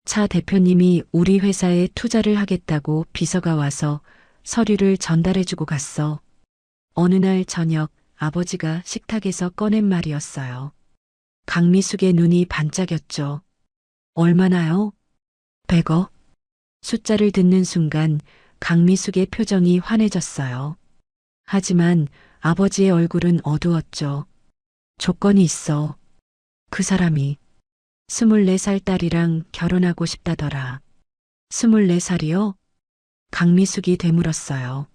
차 대표님이 우리 회사에 투자를 하겠다고 비서가 와서 서류를 전달해주고 갔어. 어느 날 저녁 아버지가 식탁에서 꺼낸 말이었어요. 강미숙의 눈이 반짝였죠. 얼마나요? 100억? 숫자를 듣는 순간 강미숙의 표정이 환해졌어요. 하지만 아버지의 얼굴은 어두웠죠. 조건이 있어. 그 사람이 24살 딸이랑 결혼하고 싶다더라. 24살이요? 강미숙이 되물었어요.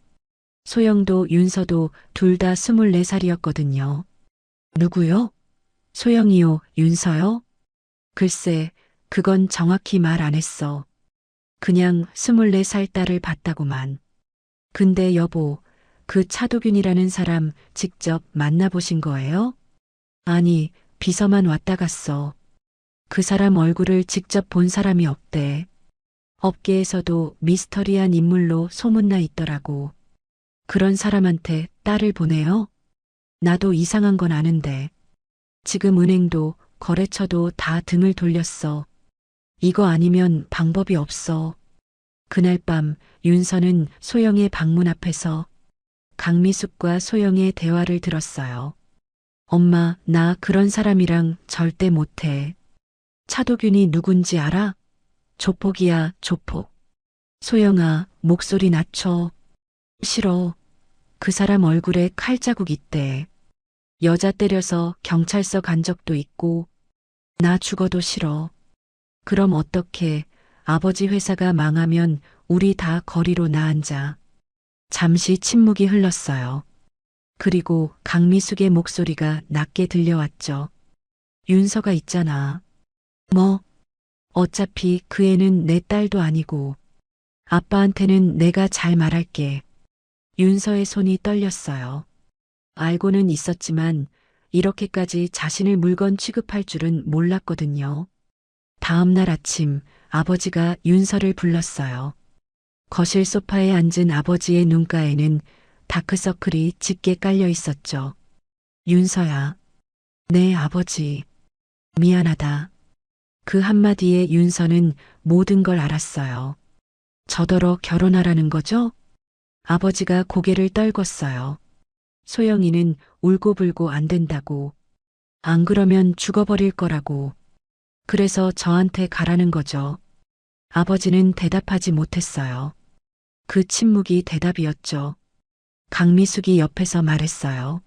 소영도 윤서도 둘 다 24살이었거든요. 누구요? 소영이요, 윤서요? 글쎄, 그건 정확히 말 안 했어. 그냥 24살 딸을 봤다고만. 근데 여보, 그 차도균이라는 사람 직접 만나보신 거예요? 아니, 비서만 왔다 갔어. 그 사람 얼굴을 직접 본 사람이 없대. 업계에서도 미스터리한 인물로 소문나 있더라고. 그런 사람한테 딸을 보내요? 나도 이상한 건 아는데. 지금 은행도 거래처도 다 등을 돌렸어. 이거 아니면 방법이 없어. 그날 밤 윤서는 소영의 방문 앞에서 강미숙과 소영의 대화를 들었어요. 엄마, 나 그런 사람이랑 절대 못해. 차도균이 누군지 알아? 조폭이야, 조폭. 소영아, 목소리 낮춰. 싫어. 그 사람 얼굴에 칼자국 있대. 여자 때려서 경찰서 간 적도 있고. 나 죽어도 싫어. 그럼 어떡해. 아버지 회사가 망하면 우리 다 거리로 나앉아. 잠시 침묵이 흘렀어요. 그리고 강미숙의 목소리가 낮게 들려왔죠. 윤서가 있잖아. 뭐? 어차피 그 애는 내 딸도 아니고. 아빠한테는 내가 잘 말할게. 윤서의 손이 떨렸어요. 알고는 있었지만 이렇게까지 자신을 물건 취급할 줄은 몰랐거든요. 다음 날 아침 아버지가 윤서를 불렀어요. 거실 소파에 앉은 아버지의 눈가에는 다크서클이 짙게 깔려 있었죠. 윤서야, 네, 아버지. 미안하다. 그 한마디에 윤서는 모든 걸 알았어요. 저더러 결혼하라는 거죠? 아버지가 고개를 떨궜어요. 소영이는 울고불고 안 된다고. 안 그러면 죽어버릴 거라고. 그래서 저한테 가라는 거죠. 아버지는 대답하지 못했어요. 그 침묵이 대답이었죠. 강미숙이 옆에서 말했어요.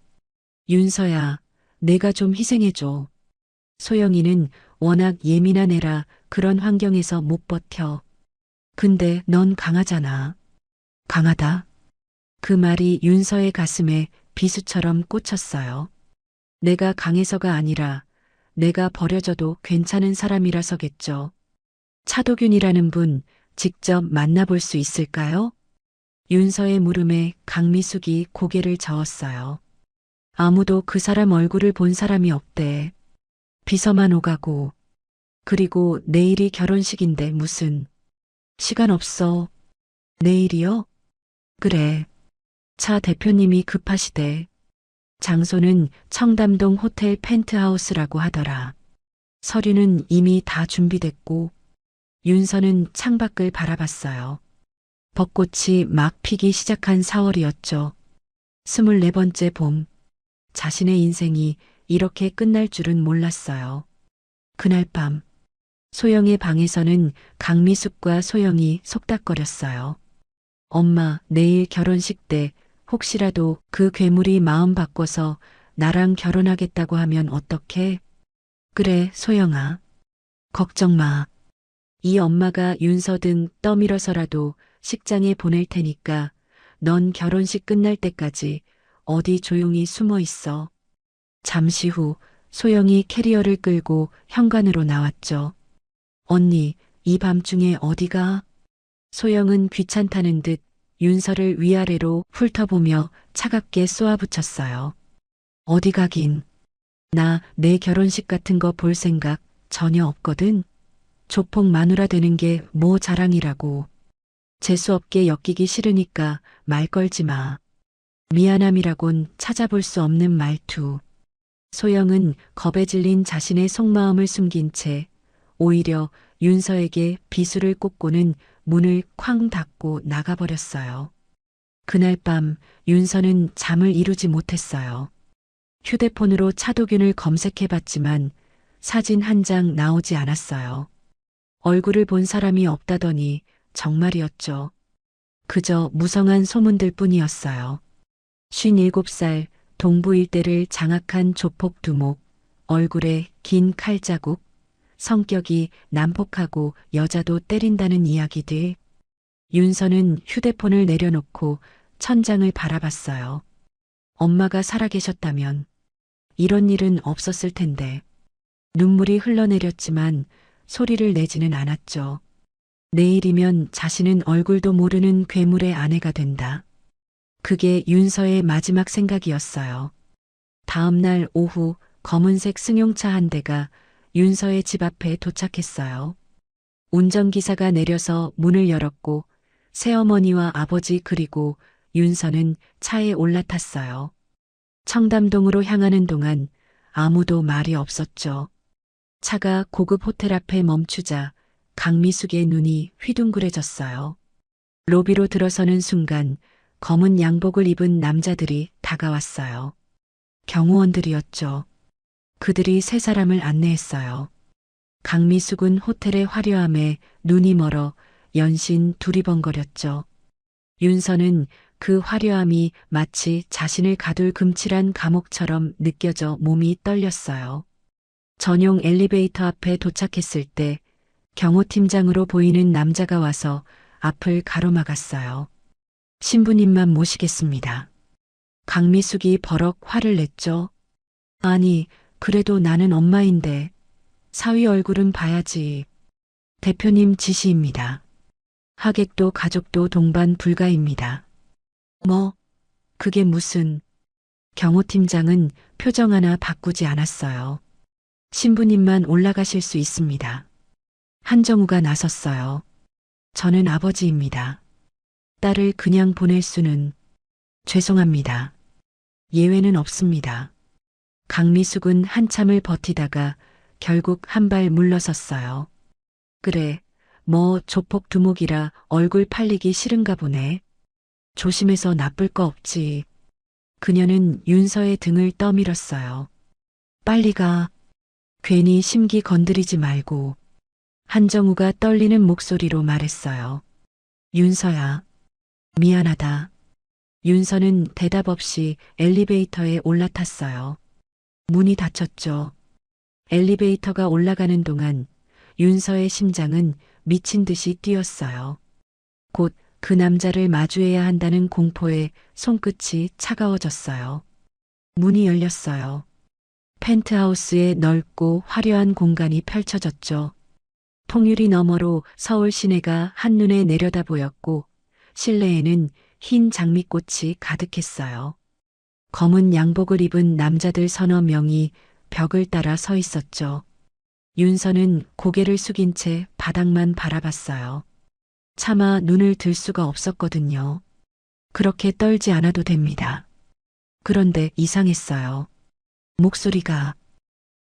윤서야, 내가 좀 희생해줘. 소영이는 워낙 예민한 애라 그런 환경에서 못 버텨. 근데 넌 강하잖아. 강하다. 그 말이 윤서의 가슴에 비수처럼 꽂혔어요. 내가 강해서가 아니라 내가 버려져도 괜찮은 사람이라서겠죠. 차도균이라는 분 직접 만나볼 수 있을까요? 윤서의 물음에 강미숙이 고개를 저었어요. 아무도 그 사람 얼굴을 본 사람이 없대. 비서만 오가고. 그리고 내일이 결혼식인데 무슨. 시간 없어. 내일이요? 그래. 차 대표님이 급하시대. 장소는 청담동 호텔 펜트하우스라고 하더라. 서류는 이미 다 준비됐고. 윤서는 창밖을 바라봤어요. 벚꽃이 막 피기 시작한 4월이었죠. 24번째 봄. 자신의 인생이 이렇게 끝날 줄은 몰랐어요. 그날 밤, 소영의 방에서는 강미숙과 소영이 속닥거렸어요. 엄마, 내일 결혼식 때 혹시라도 그 괴물이 마음 바꿔서 나랑 결혼하겠다고 하면 어떡해? 그래, 소영아. 걱정 마. 이 엄마가 윤서 등 떠밀어서라도 식장에 보낼 테니까 넌 결혼식 끝날 때까지 어디 조용히 숨어 있어. 잠시 후 소영이 캐리어를 끌고 현관으로 나왔죠. 언니, 이 밤중에 어디가? 소영은 귀찮다는 듯 윤서를 위아래로 훑어보며 차갑게 쏘아붙였어요. 어디 가긴. 나 내 결혼식 같은 거 볼 생각 전혀 없거든. 조폭 마누라 되는 게 뭐 자랑이라고. 재수없게 엮이기 싫으니까 말 걸지 마. 미안함이라곤 찾아볼 수 없는 말투. 소영은 겁에 질린 자신의 속마음을 숨긴 채 오히려 윤서에게 비수를 꽂고는 문을 쾅 닫고 나가버렸어요. 그날 밤 윤서는 잠을 이루지 못했어요. 휴대폰으로 차도균을 검색해봤지만 사진 한 장 나오지 않았어요. 얼굴을 본 사람이 없다더니 정말이었죠. 그저 무성한 소문들 뿐이었어요. 57살 동부 일대를 장악한 조폭 두목, 얼굴에 긴 칼자국, 성격이 난폭하고 여자도 때린다는 이야기들. 윤서는 휴대폰을 내려놓고 천장을 바라봤어요. 엄마가 살아계셨다면 이런 일은 없었을 텐데. 눈물이 흘러내렸지만 소리를 내지는 않았죠. 내일이면 자신은 얼굴도 모르는 괴물의 아내가 된다. 그게 윤서의 마지막 생각이었어요. 다음 날 오후 검은색 승용차 한 대가 윤서의 집 앞에 도착했어요. 운전기사가 내려서 문을 열었고 새어머니와 아버지 그리고 윤서는 차에 올라탔어요. 청담동으로 향하는 동안 아무도 말이 없었죠. 차가 고급 호텔 앞에 멈추자 강미숙의 눈이 휘둥그레졌어요. 로비로 들어서는 순간 검은 양복을 입은 남자들이 다가왔어요. 경호원들이었죠. 그들이 세 사람을 안내했어요. 강미숙은 호텔의 화려함에 눈이 멀어 연신 두리번거렸죠. 윤서는 그 화려함이 마치 자신을 가둘 금칠한 감옥처럼 느껴져 몸이 떨렸어요. 전용 엘리베이터 앞에 도착했을 때 경호팀장으로 보이는 남자가 와서 앞을 가로막았어요. 신부님만 모시겠습니다. 강미숙이 버럭 화를 냈죠. 아니, 그래도 나는 엄마인데 사위 얼굴은 봐야지. 대표님 지시입니다. 하객도 가족도 동반 불가입니다. 뭐, 그게 무슨. 경호팀장은 표정 하나 바꾸지 않았어요. 신부님만 올라가실 수 있습니다. 한정우가 나섰어요. 저는 아버지입니다. 딸을 그냥 보낼 수는. 죄송합니다. 예외는 없습니다. 강미숙은 한참을 버티다가 결국 한 발 물러섰어요. 그래, 뭐 조폭 두목이라 얼굴 팔리기 싫은가 보네. 조심해서 나쁠 거 없지. 그녀는 윤서의 등을 떠밀었어요. 빨리 가. 괜히 심기 건드리지 말고. 한정우가 떨리는 목소리로 말했어요. 윤서야. 미안하다. 윤서는 대답 없이 엘리베이터에 올라탔어요. 문이 닫혔죠. 엘리베이터가 올라가는 동안 윤서의 심장은 미친 듯이 뛰었어요. 곧 그 남자를 마주해야 한다는 공포에 손끝이 차가워졌어요. 문이 열렸어요. 펜트하우스의 넓고 화려한 공간이 펼쳐졌죠. 통유리 너머로 서울 시내가 한눈에 내려다 보였고 실내에는 흰 장미꽃이 가득했어요. 검은 양복을 입은 남자들 서너 명이 벽을 따라 서 있었죠. 윤서는 고개를 숙인 채 바닥만 바라봤어요. 차마 눈을 들 수가 없었거든요. 그렇게 떨지 않아도 됩니다. 그런데 이상했어요. 목소리가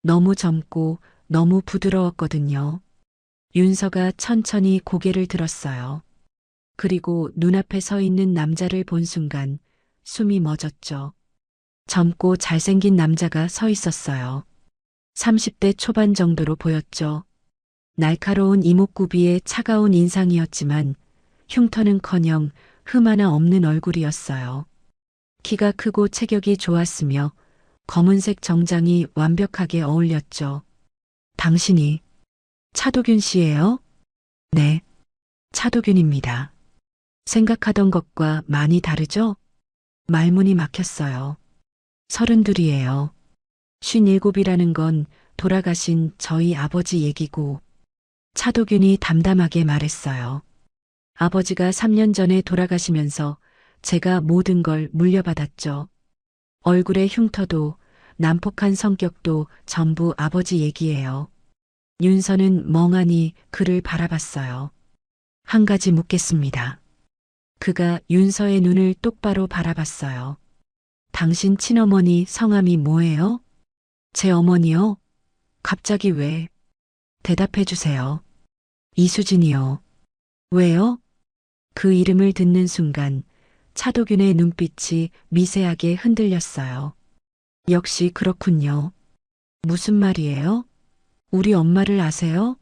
너무 젊고 너무 부드러웠거든요. 윤서가 천천히 고개를 들었어요. 그리고 눈앞에 서 있는 남자를 본 순간 숨이 멎었죠. 젊고 잘생긴 남자가 서 있었어요. 30대 초반 정도로 보였죠. 날카로운 이목구비에 차가운 인상이었지만 흉터는커녕 흠 하나 없는 얼굴이었어요. 키가 크고 체격이 좋았으며 검은색 정장이 완벽하게 어울렸죠. 당신이 차도균 씨예요? 네, 차도균입니다. 생각하던 것과 많이 다르죠? 말문이 막혔어요. 32이에요. 57이라는 건 돌아가신 저희 아버지 얘기고. 차도균이 담담하게 말했어요. 아버지가 3년 전에 돌아가시면서 제가 모든 걸 물려받았죠. 얼굴의 흉터도 난폭한 성격도 전부 아버지 얘기예요. 윤서는 멍하니 그를 바라봤어요. 한 가지 묻겠습니다. 그가 윤서의 눈을 똑바로 바라봤어요. 당신 친어머니 성함이 뭐예요? 제 어머니요? 갑자기 왜? 대답해 주세요. 이수진이요. 왜요? 그 이름을 듣는 순간 차도균의 눈빛이 미세하게 흔들렸어요. 역시 그렇군요. 무슨 말이에요? 우리 엄마를 아세요?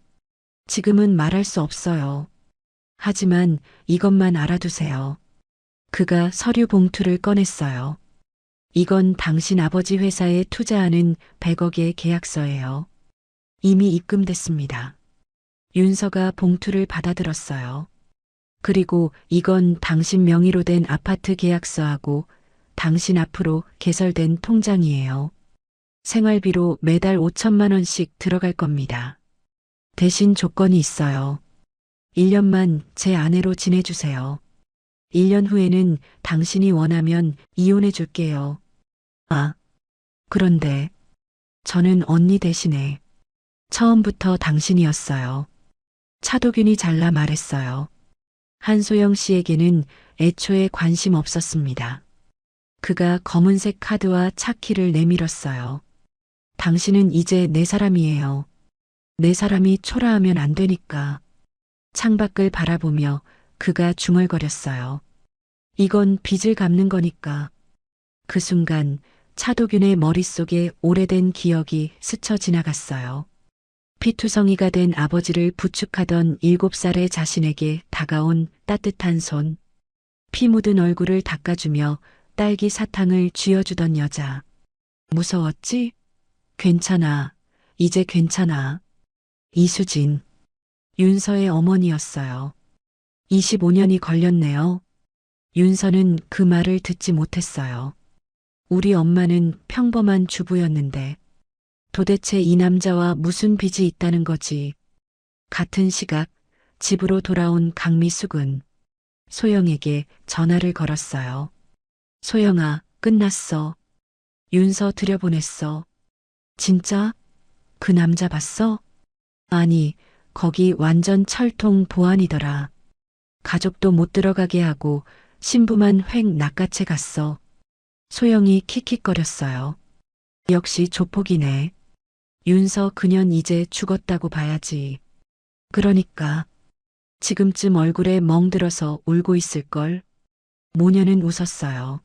지금은 말할 수 없어요. 하지만 이것만 알아두세요. 그가 서류 봉투를 꺼냈어요. 이건 당신 아버지 회사에 투자하는 100억의 계약서예요. 이미 입금됐습니다. 윤서가 봉투를 받아들었어요. 그리고 이건 당신 명의로 된 아파트 계약서하고 당신 앞으로 개설된 통장이에요. 생활비로 매달 5천만 원씩 들어갈 겁니다. 대신 조건이 있어요. 1년만 제 아내로 지내주세요. 1년 후에는 당신이 원하면 이혼해 줄게요. 아, 그런데 저는 언니 대신에 처음부터 당신이었어요. 차도균이 잘라 말했어요. 한소영 씨에게는 애초에 관심 없었습니다. 그가 검은색 카드와 차키를 내밀었어요. 당신은 이제 내 사람이에요. 내 사람이 초라하면 안 되니까. 창밖을 바라보며 그가 중얼거렸어요. 이건 빚을 갚는 거니까. 그 순간 차도균의 머릿속에 오래된 기억이 스쳐 지나갔어요. 피투성이가 된 아버지를 부축하던 7살의 자신에게 다가온 따뜻한 손, 피 묻은 얼굴을 닦아주며 딸기 사탕을 쥐어주던 여자. 무서웠지? 괜찮아. 이제 괜찮아. 이수진. 윤서의 어머니였어요. 25년이 걸렸네요. 윤서는 그 말을 듣지 못했어요. 우리 엄마는 평범한 주부였는데 도대체 이 남자와 무슨 빚이 있다는 거지. 같은 시각 집으로 돌아온 강미숙은 소영에게 전화를 걸었어요. 소영아, 끝났어. 윤서 들여보냈어. 진짜? 그 남자 봤어? 아니, 거기 완전 철통 보안이더라. 가족도 못 들어가게 하고 신부만 획 낚아채 갔어. 소영이 킥킥거렸어요. 역시 조폭이네. 윤서 그년 이제 죽었다고 봐야지. 그러니까 지금쯤 얼굴에 멍들어서 울고 있을걸. 모녀는 웃었어요.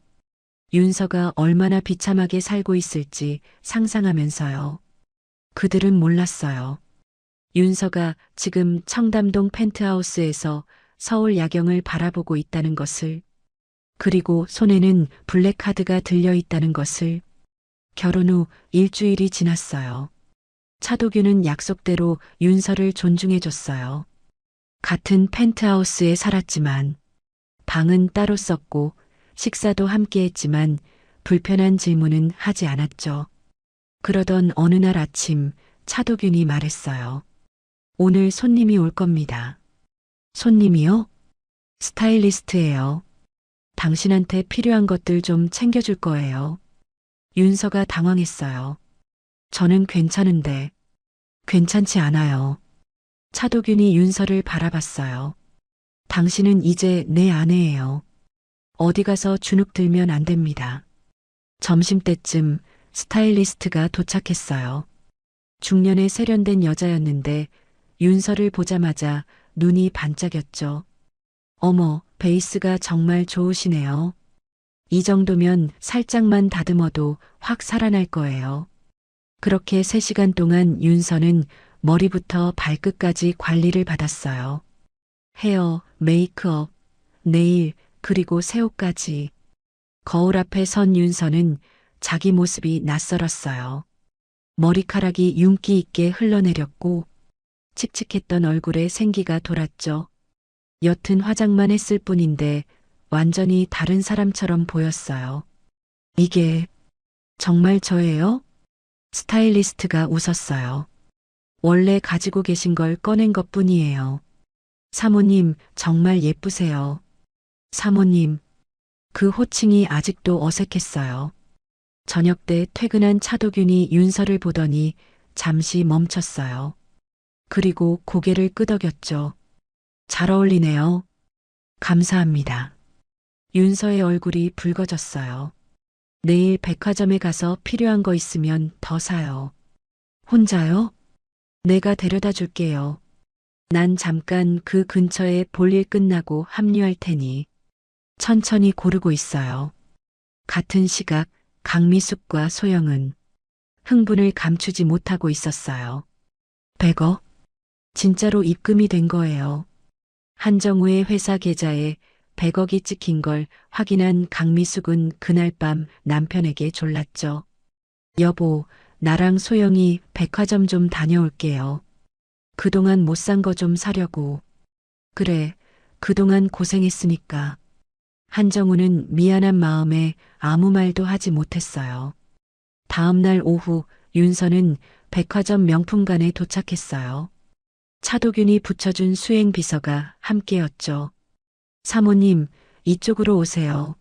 윤서가 얼마나 비참하게 살고 있을지 상상하면서요. 그들은 몰랐어요. 윤서가 지금 청담동 펜트하우스에서 서울 야경을 바라보고 있다는 것을, 그리고 손에는 블랙카드가 들려 있다는 것을. 결혼 후 일주일이 지났어요. 차도규는 약속대로 윤서를 존중해줬어요. 같은 펜트하우스에 살았지만 방은 따로 썼고 식사도 함께 했지만 불편한 질문은 하지 않았죠. 그러던 어느 날 아침 차도균이 말했어요. 오늘 손님이 올 겁니다. 손님이요? 스타일리스트예요. 당신한테 필요한 것들 좀 챙겨줄 거예요. 윤서가 당황했어요. 저는 괜찮은데. 괜찮지 않아요. 차도균이 윤서를 바라봤어요. 당신은 이제 내 아내예요. 어디 가서 주눅 들면 안 됩니다. 점심때쯤 스타일리스트가 도착했어요. 중년의 세련된 여자였는데 윤서를 보자마자 눈이 반짝였죠. 어머, 베이스가 정말 좋으시네요. 이 정도면 살짝만 다듬어도 확 살아날 거예요. 그렇게 3시간 동안 윤서는 머리부터 발끝까지 관리를 받았어요. 헤어, 메이크업, 네일, 그리고 새 옷까지. 거울 앞에 선 윤서는 자기 모습이 낯설었어요. 머리카락이 윤기 있게 흘러내렸고 칙칙했던 얼굴에 생기가 돌았죠. 옅은 화장만 했을 뿐인데 완전히 다른 사람처럼 보였어요. 이게 정말 저예요? 스타일리스트가 웃었어요. 원래 가지고 계신 걸 꺼낸 것뿐이에요. 사모님, 정말 예쁘세요. 사모님. 그 호칭이 아직도 어색했어요. 저녁 때 퇴근한 차도균이 윤서를 보더니 잠시 멈췄어요. 그리고 고개를 끄덕였죠. 잘 어울리네요. 감사합니다. 윤서의 얼굴이 붉어졌어요. 내일 백화점에 가서 필요한 거 있으면 더 사요. 혼자요? 내가 데려다 줄게요. 난 잠깐 그 근처에 볼일 끝나고 합류할 테니. 천천히 고르고 있어요. 같은 시각 강미숙과 소영은 흥분을 감추지 못하고 있었어요. 100억? 진짜로 입금이 된 거예요. 한정우의 회사 계좌에 100억이 찍힌 걸 확인한 강미숙은 그날 밤 남편에게 졸랐죠. 여보, 나랑 소영이 백화점 좀 다녀올게요. 그동안 못 산 거 좀 사려고. 그래, 그동안 고생했으니까. 한정우는 미안한 마음에 아무 말도 하지 못했어요. 다음 날 오후 윤서는 백화점 명품관에 도착했어요. 차도균이 붙여준 수행비서가 함께였죠. 사모님, 이쪽으로 오세요.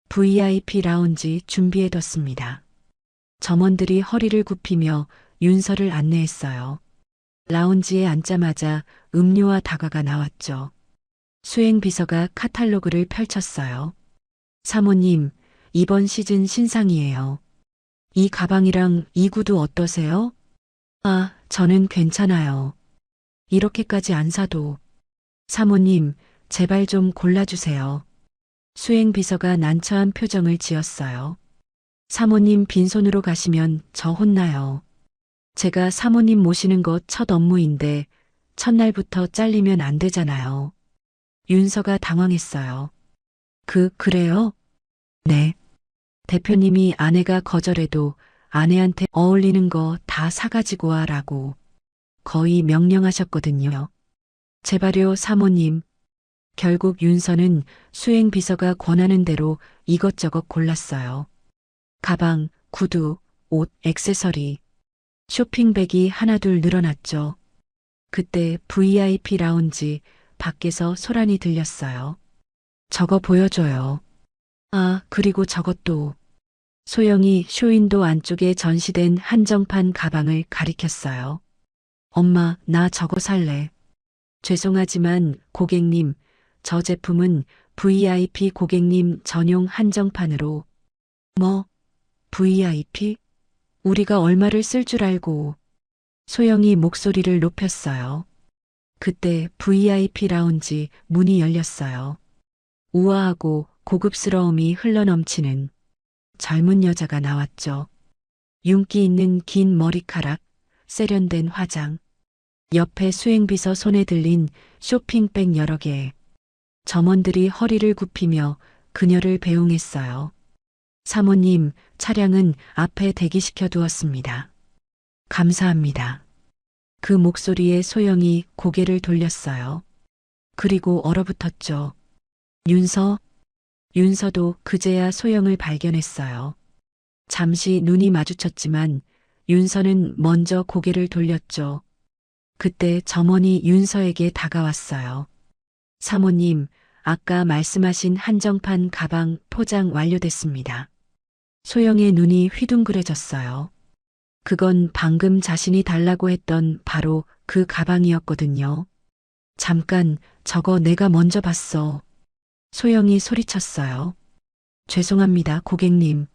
VIP 라운지 준비해뒀습니다. 점원들이 허리를 굽히며 윤서를 안내했어요. 라운지에 앉자마자 음료와 다과가 나왔죠. 수행비서가 카탈로그를 펼쳤어요. 사모님, 이번 시즌 신상이에요. 이 가방이랑 이 구두 어떠세요? 아, 저는 괜찮아요. 이렇게까지 안 사도. 사모님, 제발 좀 골라주세요. 수행비서가 난처한 표정을 지었어요. 사모님 빈손으로 가시면 저 혼나요. 제가 사모님 모시는 거 첫 업무인데 첫날부터 잘리면 안 되잖아요. 윤서가 당황했어요. 그래요? 네. 대표님이 아내가 거절해도 아내한테 어울리는 거 다 사가지고 와라고 거의 명령하셨거든요. 제발요, 사모님. 결국 윤서는 수행비서가 권하는 대로 이것저것 골랐어요. 가방, 구두, 옷, 액세서리. 쇼핑백이 하나둘 늘어났죠. 그때 VIP 라운지 밖에서 소란이 들렸어요. 저거 보여줘요. 아, 그리고 저것도. 소영이 쇼윈도 안쪽에 전시된 한정판 가방을 가리켰어요. 엄마, 나 저거 살래. 죄송하지만 고객님, 저 제품은 VIP 고객님 전용 한정판으로. 뭐? VIP? 우리가 얼마를 쓸 줄 알고. 소영이 목소리를 높였어요. 그때 VIP 라운지 문이 열렸어요. 우아하고 고급스러움이 흘러넘치는 젊은 여자가 나왔죠. 윤기 있는 긴 머리카락, 세련된 화장, 옆에 수행비서 손에 들린 쇼핑백 여러 개. 점원들이 허리를 굽히며 그녀를 배웅했어요. 사모님, 차량은 앞에 대기시켜 두었습니다. 감사합니다. 그 목소리에 소영이 고개를 돌렸어요. 그리고 얼어붙었죠. 윤서도 그제야 소영을 발견했어요. 잠시 눈이 마주쳤지만 윤서는 먼저 고개를 돌렸죠. 그때 점원이 윤서에게 다가왔어요. 사모님, 아까 말씀하신 한정판 가방 포장 완료됐습니다. 소영의 눈이 휘둥그레졌어요. 그건 방금 자신이 달라고 했던 바로 그 가방이었거든요. 잠깐, 저거 내가 먼저 봤어. 소영이 소리쳤어요. 죄송합니다, 고객님.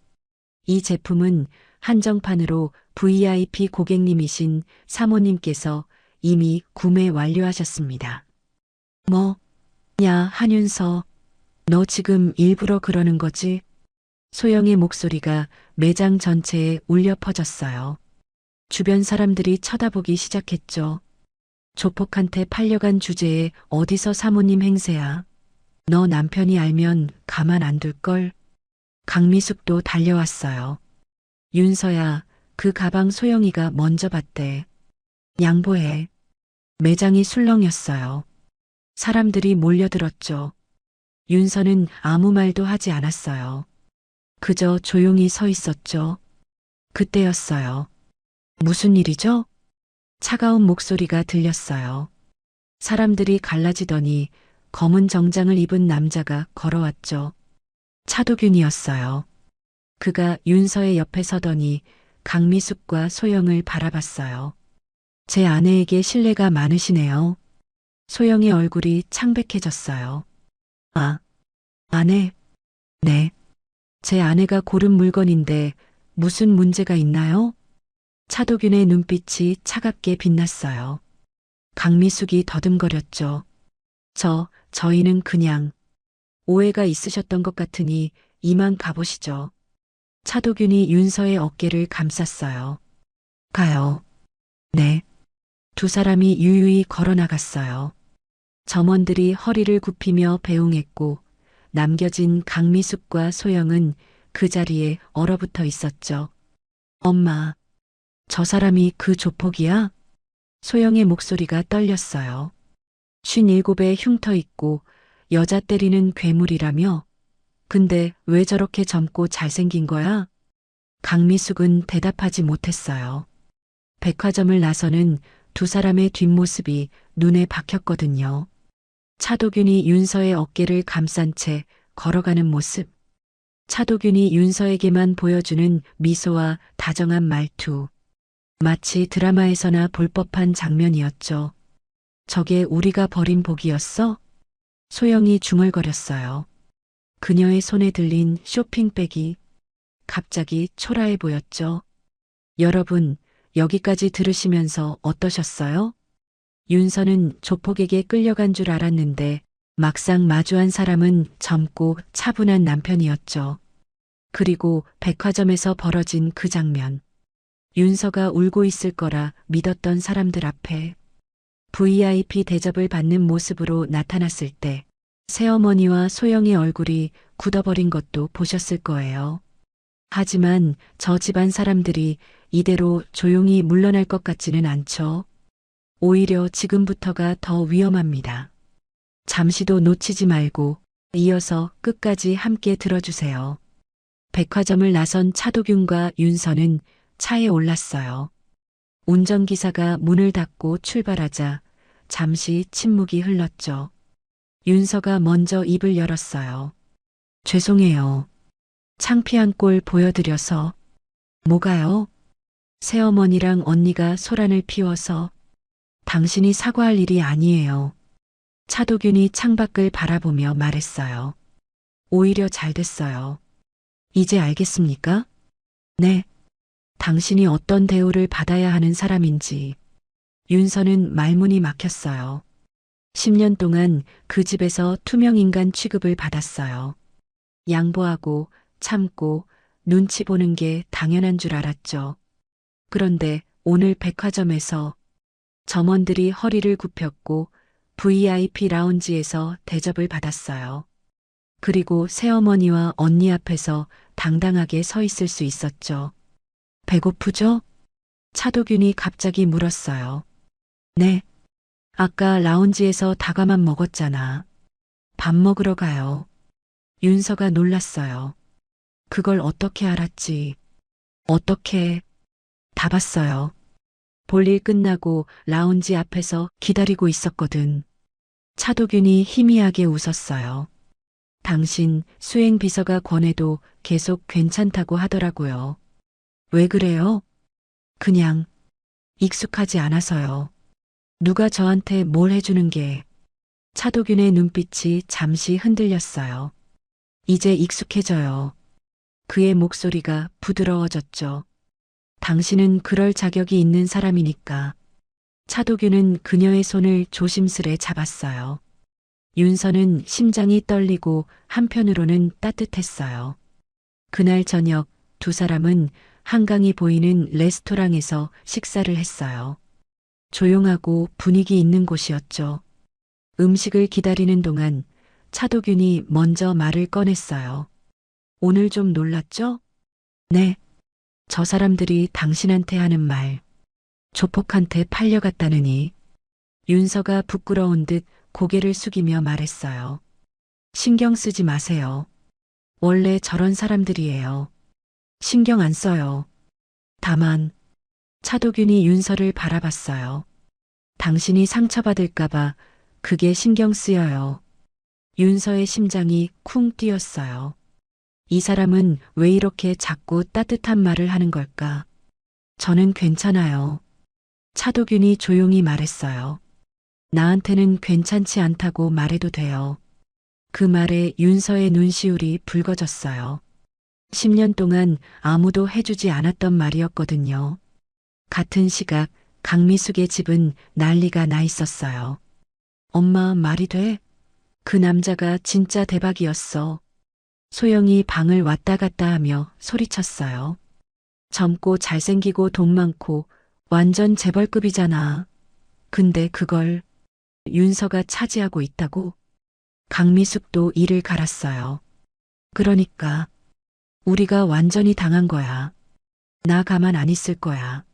이 제품은 한정판으로 VIP 고객님이신 사모님께서 이미 구매 완료하셨습니다. 뭐냐, 한윤서. 너 지금 일부러 그러는 거지? 소영의 목소리가 매장 전체에 울려 퍼졌어요. 주변 사람들이 쳐다보기 시작했죠. 조폭한테 팔려간 주제에 어디서 사모님 행세야? 너 남편이 알면 가만 안 둘걸? 강미숙도 달려왔어요. 윤서야, 그 가방 소영이가 먼저 봤대. 양보해. 매장이 술렁였어요. 사람들이 몰려들었죠. 윤서는 아무 말도 하지 않았어요. 그저 조용히 서 있었죠. 그때였어요. 무슨 일이죠? 차가운 목소리가 들렸어요. 사람들이 갈라지더니 검은 정장을 입은 남자가 걸어왔죠. 차도균이었어요. 그가 윤서의 옆에 서더니 강미숙과 소영을 바라봤어요. 제 아내에게 신뢰가 많으시네요. 소영의 얼굴이 창백해졌어요. 아, 아내? 네. 제 아내가 고른 물건인데 무슨 문제가 있나요? 차도균의 눈빛이 차갑게 빛났어요. 강미숙이 더듬거렸죠. 저희는 그냥 오해가 있으셨던 것 같으니 이만 가보시죠. 차도균이 윤서의 어깨를 감쌌어요. 가요. 네. 두 사람이 유유히 걸어나갔어요. 점원들이 허리를 굽히며 배웅했고 남겨진 강미숙과 소영은 그 자리에 얼어붙어 있었죠. 엄마, 저 사람이 그 조폭이야? 소영의 목소리가 떨렸어요. 57에 흉터 있고 여자 때리는 괴물이라며? 근데 왜 저렇게 젊고 잘생긴 거야? 강미숙은 대답하지 못했어요. 백화점을 나서는 두 사람의 뒷모습이 눈에 박혔거든요. 차도균이 윤서의 어깨를 감싼 채 걸어가는 모습. 차도균이 윤서에게만 보여주는 미소와 다정한 말투. 마치 드라마에서나 볼 법한 장면이었죠. 저게 우리가 버린 복이었어? 소영이 중얼거렸어요. 그녀의 손에 들린 쇼핑백이 갑자기 초라해 보였죠. 여러분, 여기까지 들으시면서 어떠셨어요? 윤서는 조폭에게 끌려간 줄 알았는데 막상 마주한 사람은 젊고 차분한 남편이었죠. 그리고 백화점에서 벌어진 그 장면. 윤서가 울고 있을 거라 믿었던 사람들 앞에 VIP 대접을 받는 모습으로 나타났을 때 새어머니와 소영의 얼굴이 굳어버린 것도 보셨을 거예요. 하지만 저 집안 사람들이 이대로 조용히 물러날 것 같지는 않죠. 오히려 지금부터가 더 위험합니다. 잠시도 놓치지 말고 이어서 끝까지 함께 들어주세요. 백화점을 나선 차도균과 윤서는 차에 올랐어요. 운전기사가 문을 닫고 출발하자 잠시 침묵이 흘렀죠. 윤서가 먼저 입을 열었어요. 죄송해요. 창피한 꼴 보여드려서. 뭐가요? 새어머니랑 언니가 소란을 피워서. 당신이 사과할 일이 아니에요. 차도균이 창밖을 바라보며 말했어요. 오히려 잘 됐어요. 이제 알겠습니까? 네. 당신이 어떤 대우를 받아야 하는 사람인지. 윤서는 말문이 막혔어요. 10년 동안 그 집에서 투명인간 취급을 받았어요. 양보하고 참고 눈치 보는 게 당연한 줄 알았죠. 그런데 오늘 백화점에서 점원들이 허리를 굽혔고 VIP 라운지에서 대접을 받았어요. 그리고 새어머니와 언니 앞에서 당당하게 서 있을 수 있었죠. 배고프죠? 차도균이 갑자기 물었어요. 네. 아까 라운지에서 다과만 먹었잖아. 밥 먹으러 가요. 윤서가 놀랐어요. 그걸 어떻게 알았지? 어떻게? 다 봤어요. 볼일 끝나고 라운지 앞에서 기다리고 있었거든. 차도균이 희미하게 웃었어요. 당신 수행 비서가 권해도 계속 괜찮다고 하더라고요. 왜 그래요? 그냥 익숙하지 않아서요. 누가 저한테 뭘 해주는 게. 차도균의 눈빛이 잠시 흔들렸어요. 이제 익숙해져요. 그의 목소리가 부드러워졌죠. 당신은 그럴 자격이 있는 사람이니까. 차도균은 그녀의 손을 조심스레 잡았어요. 윤서는 심장이 떨리고 한편으로는 따뜻했어요. 그날 저녁 두 사람은 한강이 보이는 레스토랑에서 식사를 했어요. 조용하고 분위기 있는 곳이었죠. 음식을 기다리는 동안 차도균이 먼저 말을 꺼냈어요. 오늘 좀 놀랐죠? 네. 저 사람들이 당신한테 하는 말. 조폭한테 팔려갔다느니. 윤서가 부끄러운 듯 고개를 숙이며 말했어요. 신경 쓰지 마세요. 원래 저런 사람들이에요. 신경 안 써요. 다만 차도균이 윤서를 바라봤어요. 당신이 상처받을까봐 그게 신경 쓰여요. 윤서의 심장이 쿵 뛰었어요. 이 사람은 왜 이렇게 자꾸 따뜻한 말을 하는 걸까? 저는 괜찮아요. 차도균이 조용히 말했어요. 나한테는 괜찮지 않다고 말해도 돼요. 그 말에 윤서의 눈시울이 붉어졌어요. 10년 동안 아무도 해주지 않았던 말이었거든요. 같은 시각 강미숙의 집은 난리가 나 있었어요. 엄마 말이 돼? 그 남자가 진짜 대박이었어. 소영이 방을 왔다 갔다 하며 소리쳤어요. 젊고 잘생기고 돈 많고 완전 재벌급이잖아. 근데 그걸 윤서가 차지하고 있다고? 강미숙도 이를 갈았어요. 그러니까 우리가 완전히 당한 거야. 나 가만 안 있을 거야.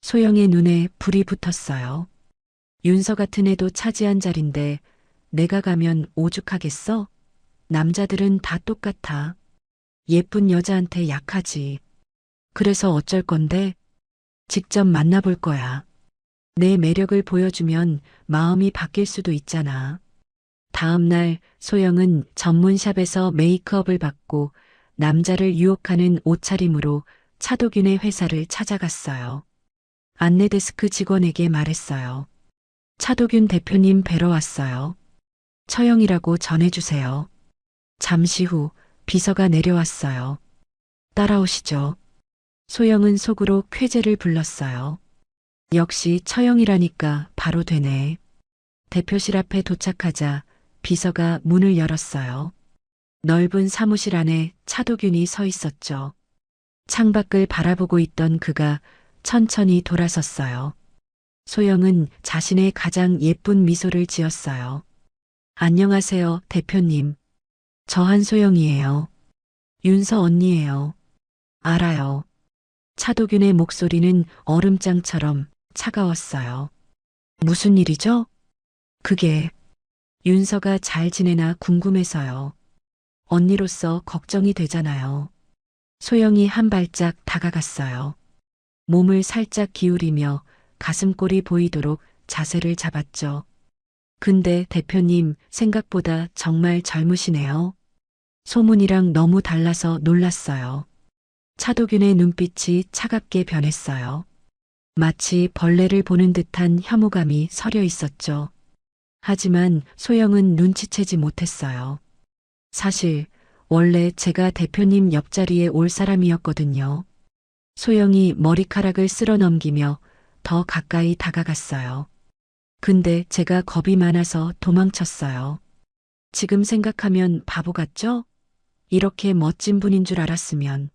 소영의 눈에 불이 붙었어요. 윤서 같은 애도 차지한 자리인데 내가 가면 오죽하겠어? 남자들은 다 똑같아. 예쁜 여자한테 약하지. 그래서 어쩔 건데? 직접 만나볼 거야. 내 매력을 보여주면 마음이 바뀔 수도 있잖아. 다음 날 소영은 전문샵에서 메이크업을 받고 남자를 유혹하는 옷차림으로 차도균의 회사를 찾아갔어요. 안내데스크 직원에게 말했어요. 차도균 대표님 뵈러 왔어요. 처형이라고 전해주세요. 잠시 후 비서가 내려왔어요. 따라오시죠. 소영은 속으로 쾌재를 불렀어요. 역시 처형이라니까 바로 되네. 대표실 앞에 도착하자 비서가 문을 열었어요. 넓은 사무실 안에 차도균이 서 있었죠. 창밖을 바라보고 있던 그가 천천히 돌아섰어요. 소영은 자신의 가장 예쁜 미소를 지었어요. 안녕하세요, 대표님. 저 한소영이에요. 윤서 언니예요. 알아요. 차도균의 목소리는 얼음장처럼 차가웠어요. 무슨 일이죠? 그게 윤서가 잘 지내나 궁금해서요. 언니로서 걱정이 되잖아요. 소영이 한 발짝 다가갔어요. 몸을 살짝 기울이며 가슴골이 보이도록 자세를 잡았죠. 근데 대표님 생각보다 정말 젊으시네요. 소문이랑 너무 달라서 놀랐어요. 차도균의 눈빛이 차갑게 변했어요. 마치 벌레를 보는 듯한 혐오감이 서려 있었죠. 하지만 소영은 눈치채지 못했어요. 사실 원래 제가 대표님 옆자리에 올 사람이었거든요. 소영이 머리카락을 쓸어 넘기며 더 가까이 다가갔어요. 근데 제가 겁이 많아서 도망쳤어요. 지금 생각하면 바보 같죠? 이렇게 멋진 분인 줄 알았으면.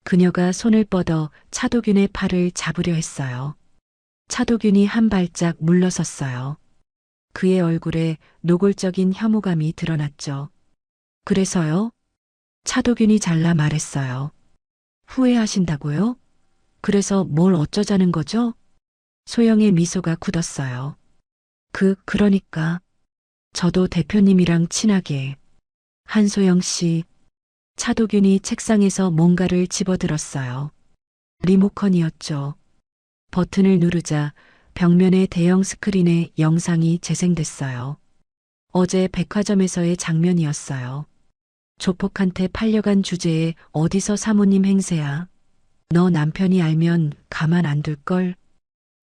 그녀가 손을 뻗어 차도균의 팔을 잡으려 했어요. 차도균이 한 발짝 물러섰어요. 그의 얼굴에 노골적인 혐오감이 드러났죠. 그래서요? 차도균이 잘라 말했어요. 후회하신다고요? 그래서 뭘 어쩌자는 거죠? 소영의 미소가 굳었어요. 그러니까. 저도 대표님이랑 친하게. 한소영 씨. 차도균이 책상에서 뭔가를 집어들었어요. 리모컨이었죠. 버튼을 누르자 벽면의 대형 스크린에 영상이 재생됐어요. 어제 백화점에서의 장면이었어요. 조폭한테 팔려간 주제에 어디서 사모님 행세야. 너 남편이 알면 가만 안 둘걸.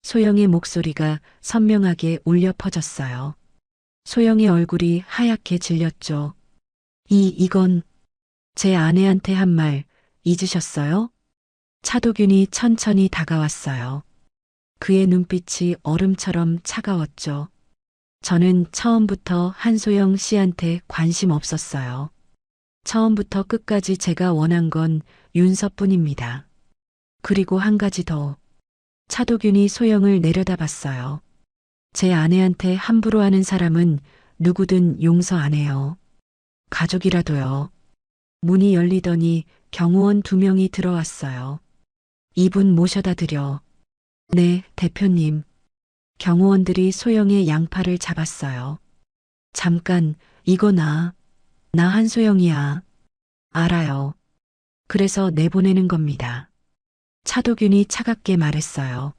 소영의 목소리가 선명하게 울려 퍼졌어요. 소영의 얼굴이 하얗게 질렸죠. 이건 제 아내한테 한 말 잊으셨어요? 차도균이 천천히 다가왔어요. 그의 눈빛이 얼음처럼 차가웠죠. 저는 처음부터 한소영 씨한테 관심 없었어요. 처음부터 끝까지 제가 원한 건 윤서뿐입니다. 그리고 한 가지 더. 차도균이 소영을 내려다봤어요. 제 아내한테 함부로 하는 사람은 누구든 용서 안 해요. 가족이라도요. 문이 열리더니 경호원 2명이 들어왔어요. 이분 모셔다 드려. 네, 대표님. 경호원들이 소영의 양팔을 잡았어요. 잠깐, 이거 나 한소영이야. 알아요. 그래서 내보내는 겁니다. 차도균이 차갑게 말했어요.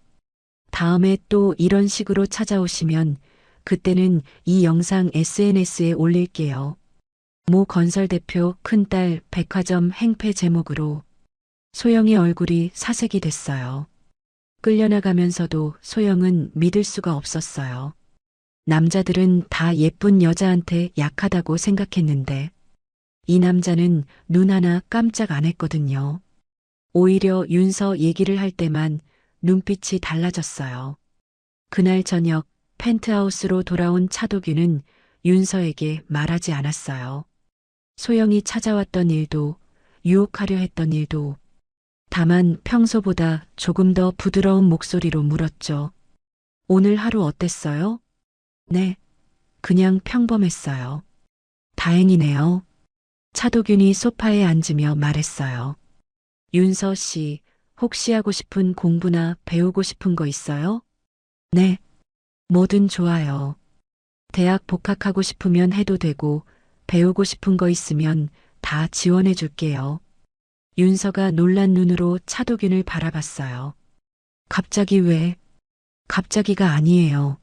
다음에 또 이런 식으로 찾아오시면 그때는 이 영상 SNS에 올릴게요. 모 건설 대표 큰딸 백화점 행패 제목으로. 소영의 얼굴이 사색이 됐어요. 끌려나가면서도 소영은 믿을 수가 없었어요. 남자들은 다 예쁜 여자한테 약하다고 생각했는데 이 남자는 눈 하나 깜짝 안 했거든요. 오히려 윤서 얘기를 할 때만 눈빛이 달라졌어요. 그날 저녁 펜트하우스로 돌아온 차도균은 윤서에게 말하지 않았어요. 소영이 찾아왔던 일도, 유혹하려 했던 일도. 다만 평소보다 조금 더 부드러운 목소리로 물었죠. 오늘 하루 어땠어요? 네, 그냥 평범했어요. 다행이네요. 차도균이 소파에 앉으며 말했어요. 윤서 씨, 혹시 하고 싶은 공부나 배우고 싶은 거 있어요? 네, 뭐든 좋아요. 대학 복학하고 싶으면 해도 되고, 배우고 싶은 거 있으면 다 지원해 줄게요. 윤서가 놀란 눈으로 차도균을 바라봤어요. 갑자기 왜? 갑자기가 아니에요.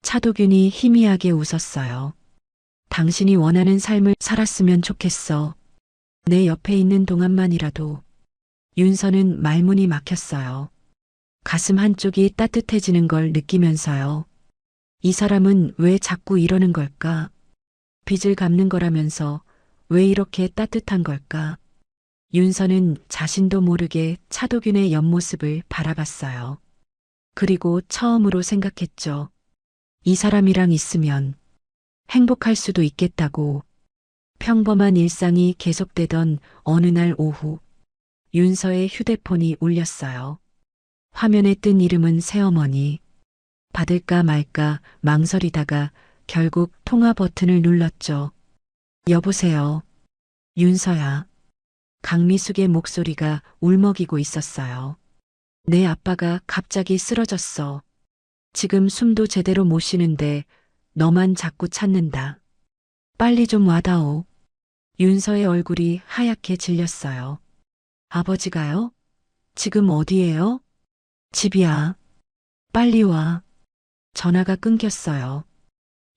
차도균이 희미하게 웃었어요. 당신이 원하는 삶을 살았으면 좋겠어. 내 옆에 있는 동안만이라도. 윤서는 말문이 막혔어요. 가슴 한쪽이 따뜻해지는 걸 느끼면서요. 이 사람은 왜 자꾸 이러는 걸까? 빚을 갚는 거라면서 왜 이렇게 따뜻한 걸까? 윤서는 자신도 모르게 차도균의 옆모습을 바라봤어요. 그리고 처음으로 생각했죠. 이 사람이랑 있으면 행복할 수도 있겠다고. 평범한 일상이 계속되던 어느 날 오후, 윤서의 휴대폰이 울렸어요. 화면에 뜬 이름은 새어머니. 받을까 말까 망설이다가 결국 통화 버튼을 눌렀죠. 여보세요. 윤서야. 강미숙의 목소리가 울먹이고 있었어요. 내 아빠가 갑자기 쓰러졌어. 지금 숨도 제대로 못 쉬는데 너만 자꾸 찾는다. 빨리 좀 와다오. 윤서의 얼굴이 하얗게 질렸어요. 아버지가요? 지금 어디예요? 집이야. 빨리 와. 전화가 끊겼어요.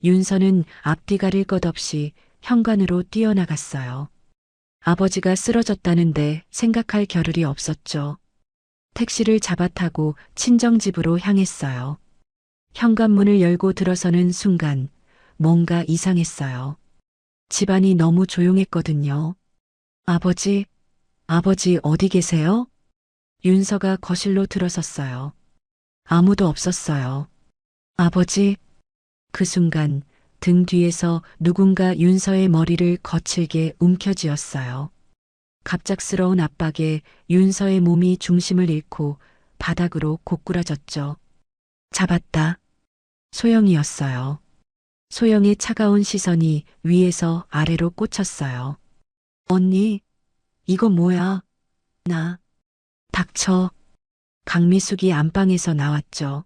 윤서는 앞뒤 가릴 것 없이 현관으로 뛰어나갔어요. 아버지가 쓰러졌다는데 생각할 겨를이 없었죠. 택시를 잡아타고 친정집으로 향했어요. 현관문을 열고 들어서는 순간 뭔가 이상했어요. 집안이 너무 조용했거든요. 아버지 어디 계세요? 윤서가 거실로 들어섰어요. 아무도 없었어요. 아버지. 그 순간 등 뒤에서 누군가 윤서의 머리를 거칠게 움켜쥐었어요. 갑작스러운 압박에 윤서의 몸이 중심을 잃고 바닥으로 고꾸라졌죠. 잡았다. 소영이었어요. 소영의 차가운 시선이 위에서 아래로 꽂혔어요. 언니, 이거 뭐야? 나. 닥쳐. 강미숙이 안방에서 나왔죠.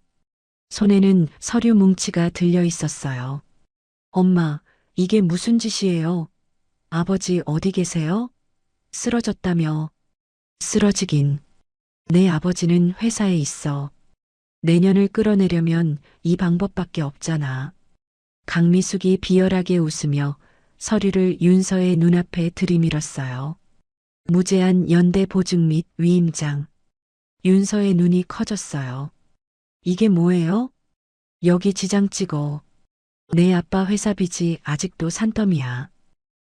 손에는 서류 뭉치가 들려 있었어요. 엄마, 이게 무슨 짓이에요? 아버지 어디 계세요? 쓰러졌다며. 쓰러지긴. 내 아버지는 회사에 있어. 내년을 끌어내려면 이 방법밖에 없잖아. 강미숙이 비열하게 웃으며 서류를 윤서의 눈앞에 들이밀었어요. 무제한 연대 보증 및 위임장. 윤서의 눈이 커졌어요. 이게 뭐예요? 여기 지장 찍어. 내 아빠 회사 빚이 아직도 산더미야.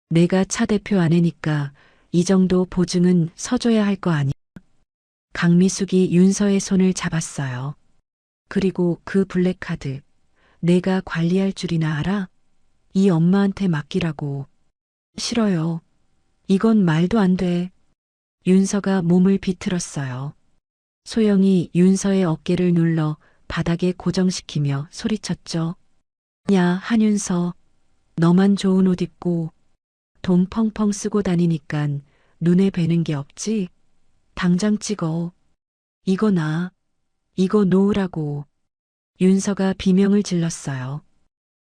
내가 차 대표 아내니까 이 정도 보증은 서줘야 할 거 아니야. 강미숙이 윤서의 손을 잡았어요. 그리고 그 블랙카드. 내가 관리할 줄이나 알아? 이 엄마한테 맡기라고. 싫어요. 이건 말도 안 돼. 윤서가 몸을 비틀었어요. 소영이 윤서의 어깨를 눌러 바닥에 고정시키며 소리쳤죠. 야, 한윤서. 너만 좋은 옷 입고 돈 펑펑 쓰고 다니니깐 눈에 뵈는 게 없지? 당장 찍어. 이거 나. 이거 놓으라고. 윤서가 비명을 질렀어요.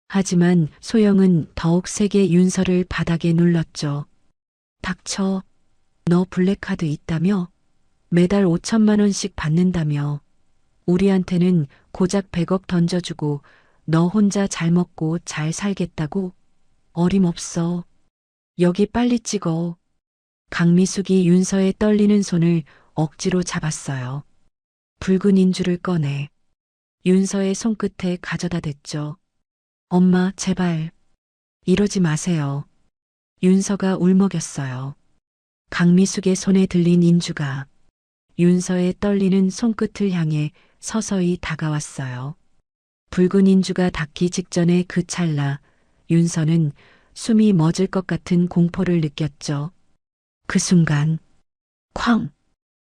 하지만 소영은 더욱 세게 윤서를 바닥에 눌렀죠. 닥쳐. 너 블랙카드 있다며? 매달 5천만 원씩 받는다며. 우리한테는 고작 100억 던져주고 너 혼자 잘 먹고 잘 살겠다고? 어림없어. 여기 빨리 찍어. 강미숙이 윤서의 떨리는 손을 억지로 잡았어요. 붉은 인주를 꺼내 윤서의 손끝에 가져다 댔죠. 엄마, 제발. 이러지 마세요. 윤서가 울먹였어요. 강미숙의 손에 들린 인주가 윤서의 떨리는 손끝을 향해 서서히 다가왔어요. 붉은 인주가 닿기 직전의 그 찰나, 윤서는 숨이 멎을 것 같은 공포를 느꼈죠. 그 순간, 쾅!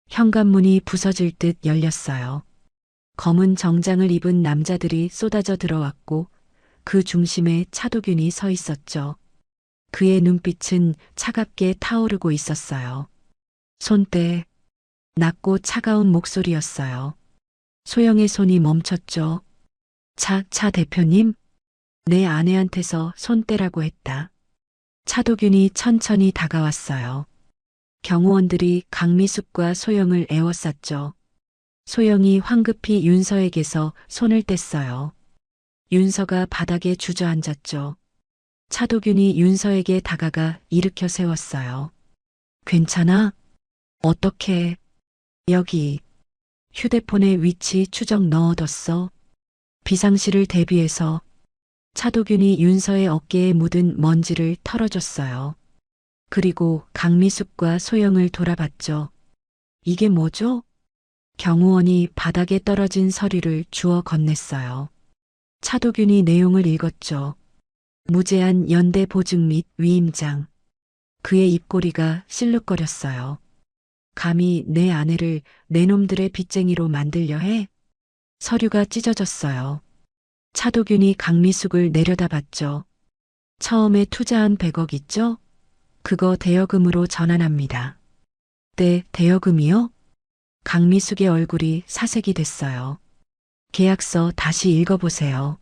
현관문이 부서질 듯 열렸어요. 검은 정장을 입은 남자들이 쏟아져 들어왔고 그 중심에 차도균이 서 있었죠. 그의 눈빛은 차갑게 타오르고 있었어요. 손때, 낮고 차가운 목소리였어요. 소영의 손이 멈췄죠. 차 대표님? 내 아내한테서 손떼라고 했다. 차도균이 천천히 다가왔어요. 경호원들이 강미숙과 소영을 에워쌌죠. 소영이 황급히 윤서에게서 손을 뗐어요. 윤서가 바닥에 주저앉았죠. 차도균이 윤서에게 다가가 일으켜 세웠어요. 괜찮아? 어떻게? 여기. 휴대폰에 위치 추적 넣어뒀어. 비상시를 대비해서. 차도균이 윤서의 어깨에 묻은 먼지를 털어줬어요. 그리고 강미숙과 소영을 돌아봤죠. 이게 뭐죠? 경호원이 바닥에 떨어진 서류를 주워 건넸어요. 차도균이 내용을 읽었죠. 무제한 연대 보증 및 위임장. 그의 입꼬리가 실룩거렸어요. 감히 내 아내를 내 놈들의 빚쟁이로 만들려 해? 서류가 찢어졌어요. 차도균이 강미숙을 내려다봤죠. 처음에 투자한 100억 있죠? 그거 대여금으로 전환합니다. 네, 대여금이요? 강미숙의 얼굴이 사색이 됐어요. 계약서 다시 읽어보세요.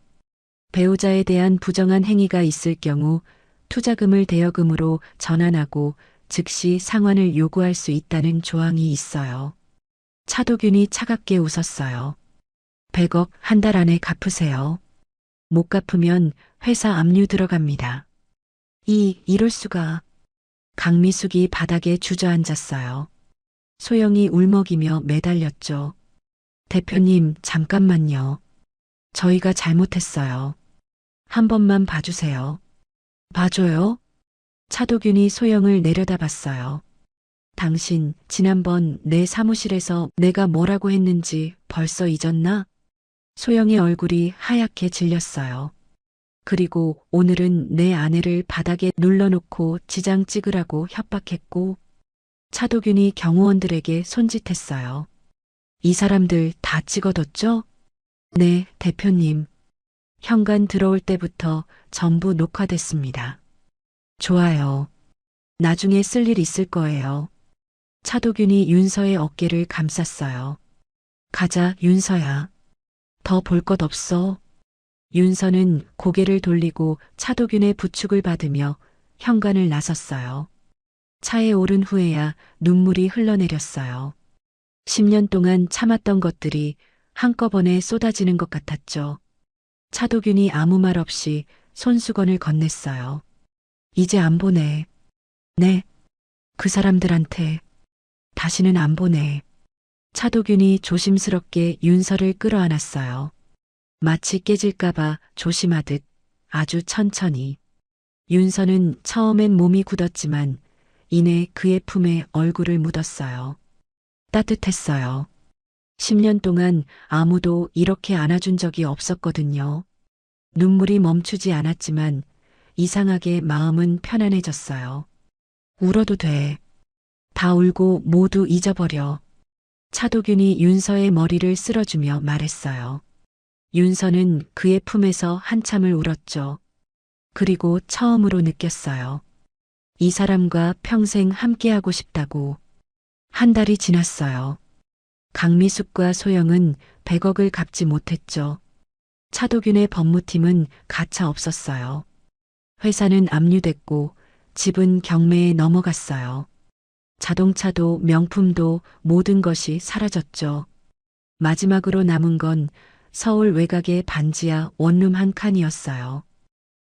배우자에 대한 부정한 행위가 있을 경우 투자금을 대여금으로 전환하고 즉시 상환을 요구할 수 있다는 조항이 있어요. 차도균이 차갑게 웃었어요. 100억 한 달 안에 갚으세요. 못 갚으면 회사 압류 들어갑니다. 이럴 수가. 강미숙이 바닥에 주저앉았어요. 소영이 울먹이며 매달렸죠. 대표님, 잠깐만요. 저희가 잘못했어요. 한 번만 봐주세요. 봐줘요? 차도균이 소영을 내려다봤어요. 당신 지난번 내 사무실에서 내가 뭐라고 했는지 벌써 잊었나? 소영의 얼굴이 하얗게 질렸어요. 그리고 오늘은 내 아내를 바닥에 눌러놓고 지장 찍으라고 협박했고 차도균이 경호원들에게 손짓했어요. 이 사람들 다 찍어뒀죠? 네, 대표님. 현관 들어올 때부터 전부 녹화됐습니다. 좋아요. 나중에 쓸 일 있을 거예요. 차도균이 윤서의 어깨를 감쌌어요. 가자, 윤서야. 더 볼 것 없어. 윤서는 고개를 돌리고 차도균의 부축을 받으며 현관을 나섰어요. 차에 오른 후에야 눈물이 흘러내렸어요. 10년 동안 참았던 것들이 한꺼번에 쏟아지는 것 같았죠. 차도균이 아무 말 없이 손수건을 건넸어요. 이제 안 보내. 네. 그 사람들한테 다시는 안 보내. 차도균이 조심스럽게 윤서를 끌어안았어요. 마치 깨질까봐 조심하듯 아주 천천히. 윤서는 처음엔 몸이 굳었지만 이내 그의 품에 얼굴을 묻었어요. 따뜻했어요. 10년 동안 아무도 이렇게 안아준 적이 없었거든요. 눈물이 멈추지 않았지만 이상하게 마음은 편안해졌어요. 울어도 돼. 다 울고 모두 잊어버려. 차도균이 윤서의 머리를 쓸어주며 말했어요. 윤서는 그의 품에서 한참을 울었죠. 그리고 처음으로 느꼈어요. 이 사람과 평생 함께하고 싶다고. 한 달이 지났어요. 강미숙과 소영은 100억을 갚지 못했죠. 차도균의 법무팀은 가차 없었어요. 회사는 압류됐고 집은 경매에 넘어갔어요. 자동차도 명품도 모든 것이 사라졌죠. 마지막으로 남은 건 서울 외곽의 반지하 원룸 한 칸이었어요.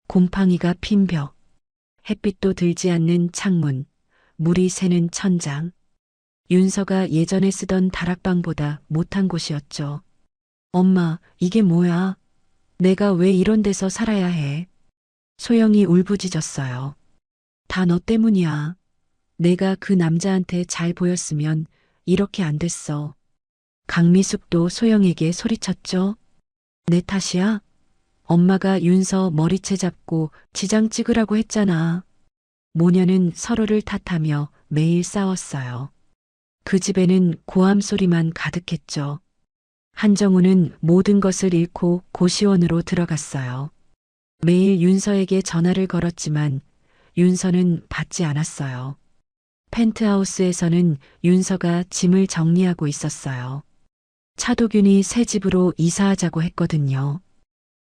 곰팡이가 핀 벽, 햇빛도 들지 않는 창문, 물이 새는 천장. 윤서가 예전에 쓰던 다락방보다 못한 곳이었죠. 엄마, 이게 뭐야? 내가 왜 이런 데서 살아야 해? 소영이 울부짖었어요. 다 너 때문이야. 내가 그 남자한테 잘 보였으면 이렇게 안 됐어. 강미숙도 소영에게 소리쳤죠. 내 탓이야? 엄마가 윤서 머리채 잡고 지장 찍으라고 했잖아. 모녀는 서로를 탓하며 매일 싸웠어요. 그 집에는 고함 소리만 가득했죠. 한정우는 모든 것을 잃고 고시원으로 들어갔어요. 매일 윤서에게 전화를 걸었지만 윤서는 받지 않았어요. 펜트하우스에서는 윤서가 짐을 정리하고 있었어요. 차도균이 새 집으로 이사하자고 했거든요.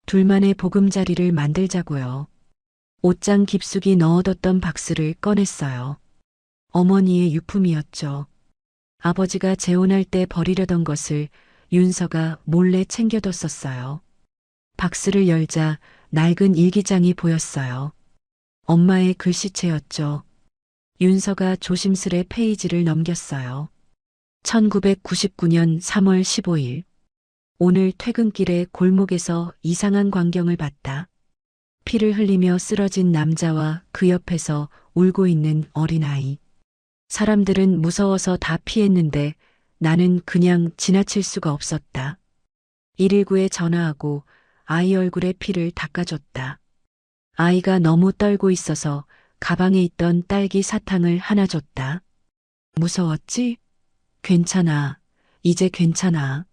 둘만의 보금자리를 만들자고요. 옷장 깊숙이 넣어뒀던 박스를 꺼냈어요. 어머니의 유품이었죠. 아버지가 재혼할 때 버리려던 것을 윤서가 몰래 챙겨뒀었어요. 박스를 열자 낡은 일기장이 보였어요. 엄마의 글씨체였죠. 윤서가 조심스레 페이지를 넘겼어요. 1999년 3월 15일. 오늘 퇴근길에 골목에서 이상한 광경을 봤다. 피를 흘리며 쓰러진 남자와 그 옆에서 울고 있는 어린아이. 사람들은 무서워서 다 피했는데 나는 그냥 지나칠 수가 없었다. 119에 전화하고 아이 얼굴에 피를 닦아줬다. 아이가 너무 떨고 있어서 가방에 있던 딸기 사탕을 하나 줬다. 무서웠지? 괜찮아. 이제 괜찮아.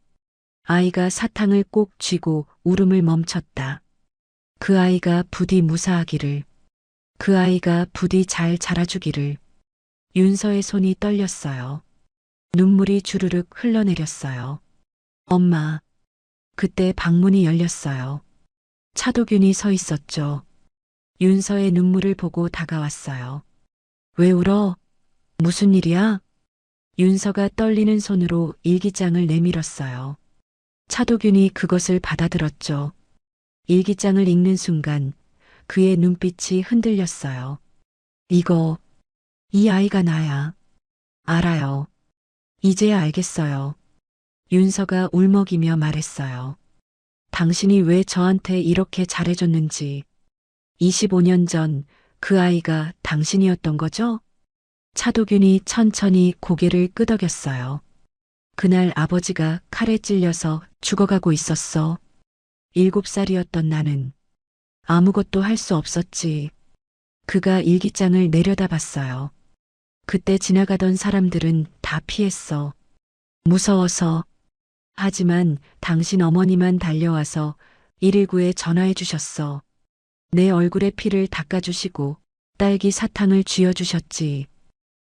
아이가 사탕을 꼭 쥐고 울음을 멈췄다. 그 아이가 부디 무사하기를. 그 아이가 부디 잘 자라주기를. 윤서의 손이 떨렸어요. 눈물이 주르륵 흘러내렸어요. 엄마. 그때 방문이 열렸어요. 차도균이 서 있었죠. 윤서의 눈물을 보고 다가왔어요. 왜 울어? 무슨 일이야? 윤서가 떨리는 손으로 일기장을 내밀었어요. 차도균이 그것을 받아들었죠. 일기장을 읽는 순간 그의 눈빛이 흔들렸어요. 이 아이가 나야. 알아요. 이제야 알겠어요. 윤서가 울먹이며 말했어요. 당신이 왜 저한테 이렇게 잘해줬는지. 25년 전 그 아이가 당신이었던 거죠? 차도균이 천천히 고개를 끄덕였어요. 그날 아버지가 칼에 찔려서 죽어가고 있었어. 7살이었던 나는 아무것도 할 수 없었지. 그가 일기장을 내려다봤어요. 그때 지나가던 사람들은 다 피했어. 무서워서. 하지만 당신 어머니만 달려와서 119에 전화해 주셨어. 내 얼굴에 피를 닦아주시고 딸기 사탕을 쥐어주셨지.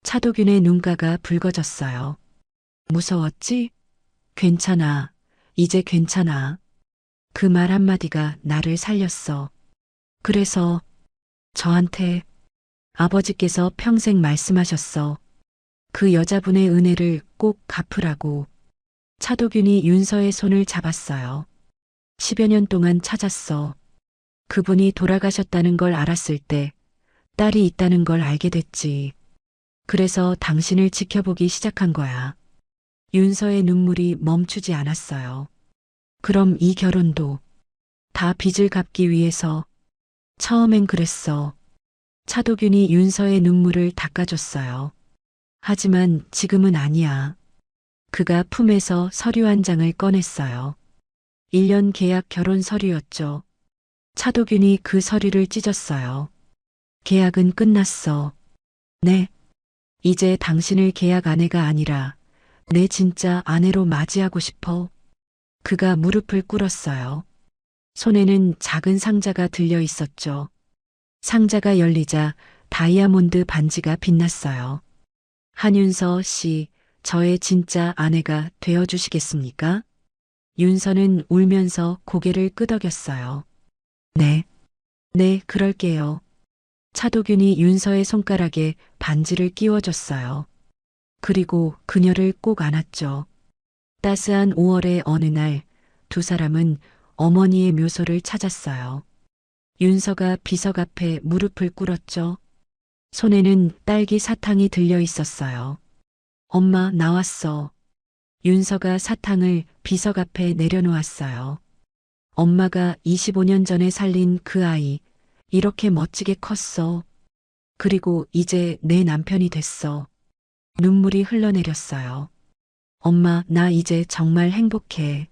차도균의 눈가가 붉어졌어요. 무서웠지? 괜찮아. 이제 괜찮아. 그 말 한마디가 나를 살렸어. 그래서 저한테 아버지께서 평생 말씀하셨어. 그 여자분의 은혜를 꼭 갚으라고. 차도균이 윤서의 손을 잡았어요. 10여 년 동안 찾았어. 그분이 돌아가셨다는 걸 알았을 때 딸이 있다는 걸 알게 됐지. 그래서 당신을 지켜보기 시작한 거야. 윤서의 눈물이 멈추지 않았어요. 그럼 이 결혼도 다 빚을 갚기 위해서. 처음엔 그랬어. 차도균이 윤서의 눈물을 닦아줬어요. 하지만 지금은 아니야. 그가 품에서 서류 한 장을 꺼냈어요. 1년 계약 결혼 서류였죠. 차도균이 그 서류를 찢었어요. 계약은 끝났어. 네. 이제 당신을 계약 아내가 아니라 내 진짜 아내로 맞이하고 싶어. 그가 무릎을 꿇었어요. 손에는 작은 상자가 들려 있었죠. 상자가 열리자 다이아몬드 반지가 빛났어요. 한윤서 씨, 저의 진짜 아내가 되어주시겠습니까? 윤서는 울면서 고개를 끄덕였어요. 네. 네, 그럴게요. 차도균이 윤서의 손가락에 반지를 끼워줬어요. 그리고 그녀를 꼭 안았죠. 따스한 5월의 어느 날, 두 사람은 어머니의 묘소를 찾았어요. 윤서가 비석 앞에 무릎을 꿇었죠. 손에는 딸기 사탕이 들려 있었어요. 엄마, 나왔어. 윤서가 사탕을 비석 앞에 내려놓았어요. 엄마가 25년 전에 살린 그 아이, 이렇게 멋지게 컸어. 그리고 이제 내 남편이 됐어. 눈물이 흘러내렸어요. 엄마, 나 이제 정말 행복해.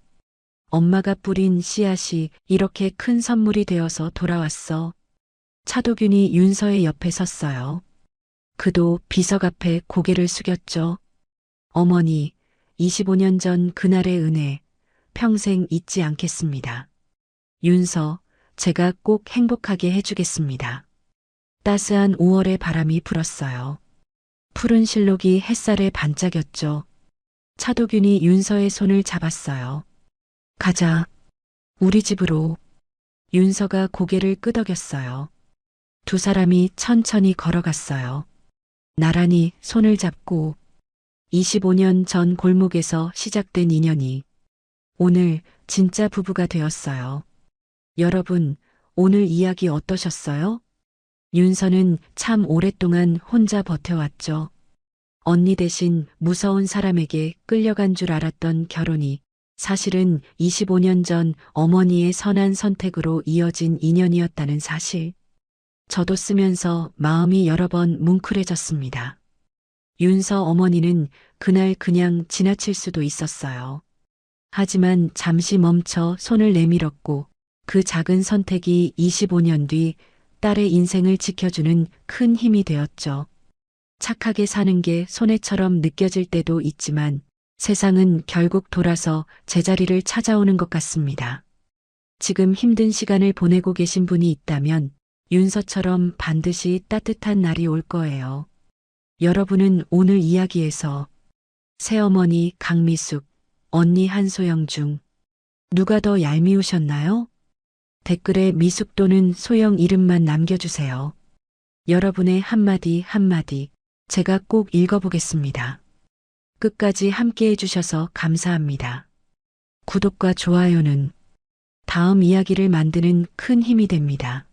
엄마가 뿌린 씨앗이 이렇게 큰 선물이 되어서 돌아왔어. 차도균이 윤서의 옆에 섰어요. 그도 비석 앞에 고개를 숙였죠. 어머니, 25년 전 그날의 은혜, 평생 잊지 않겠습니다. 윤서, 제가 꼭 행복하게 해주겠습니다. 따스한 5월의 바람이 불었어요. 푸른 실록이 햇살에 반짝였죠. 차도균이 윤서의 손을 잡았어요. 가자. 우리 집으로. 윤서가 고개를 끄덕였어요. 두 사람이 천천히 걸어갔어요. 나란히 손을 잡고 25년 전 골목에서 시작된 인연이 오늘 진짜 부부가 되었어요. 여러분, 오늘 이야기 어떠셨어요? 윤서는 참 오랫동안 혼자 버텨왔죠. 언니 대신 무서운 사람에게 끌려간 줄 알았던 결혼이 사실은 25년 전 어머니의 선한 선택으로 이어진 인연이었다는 사실. 저도 쓰면서 마음이 여러 번 뭉클해졌습니다. 윤서 어머니는 그날 그냥 지나칠 수도 있었어요. 하지만 잠시 멈춰 손을 내밀었고 그 작은 선택이 25년 뒤 딸의 인생을 지켜주는 큰 힘이 되었죠. 착하게 사는 게 손해처럼 느껴질 때도 있지만 세상은 결국 돌아서 제자리를 찾아오는 것 같습니다. 지금 힘든 시간을 보내고 계신 분이 있다면 윤서처럼 반드시 따뜻한 날이 올 거예요. 여러분은 오늘 이야기에서 새어머니 강미숙, 언니 한소영 중 누가 더 얄미우셨나요? 댓글에 미숙 또는 소영 이름만 남겨주세요. 여러분의 한마디 한마디 제가 꼭 읽어보겠습니다. 끝까지 함께 해주셔서 감사합니다. 구독과 좋아요는 다음 이야기를 만드는 큰 힘이 됩니다.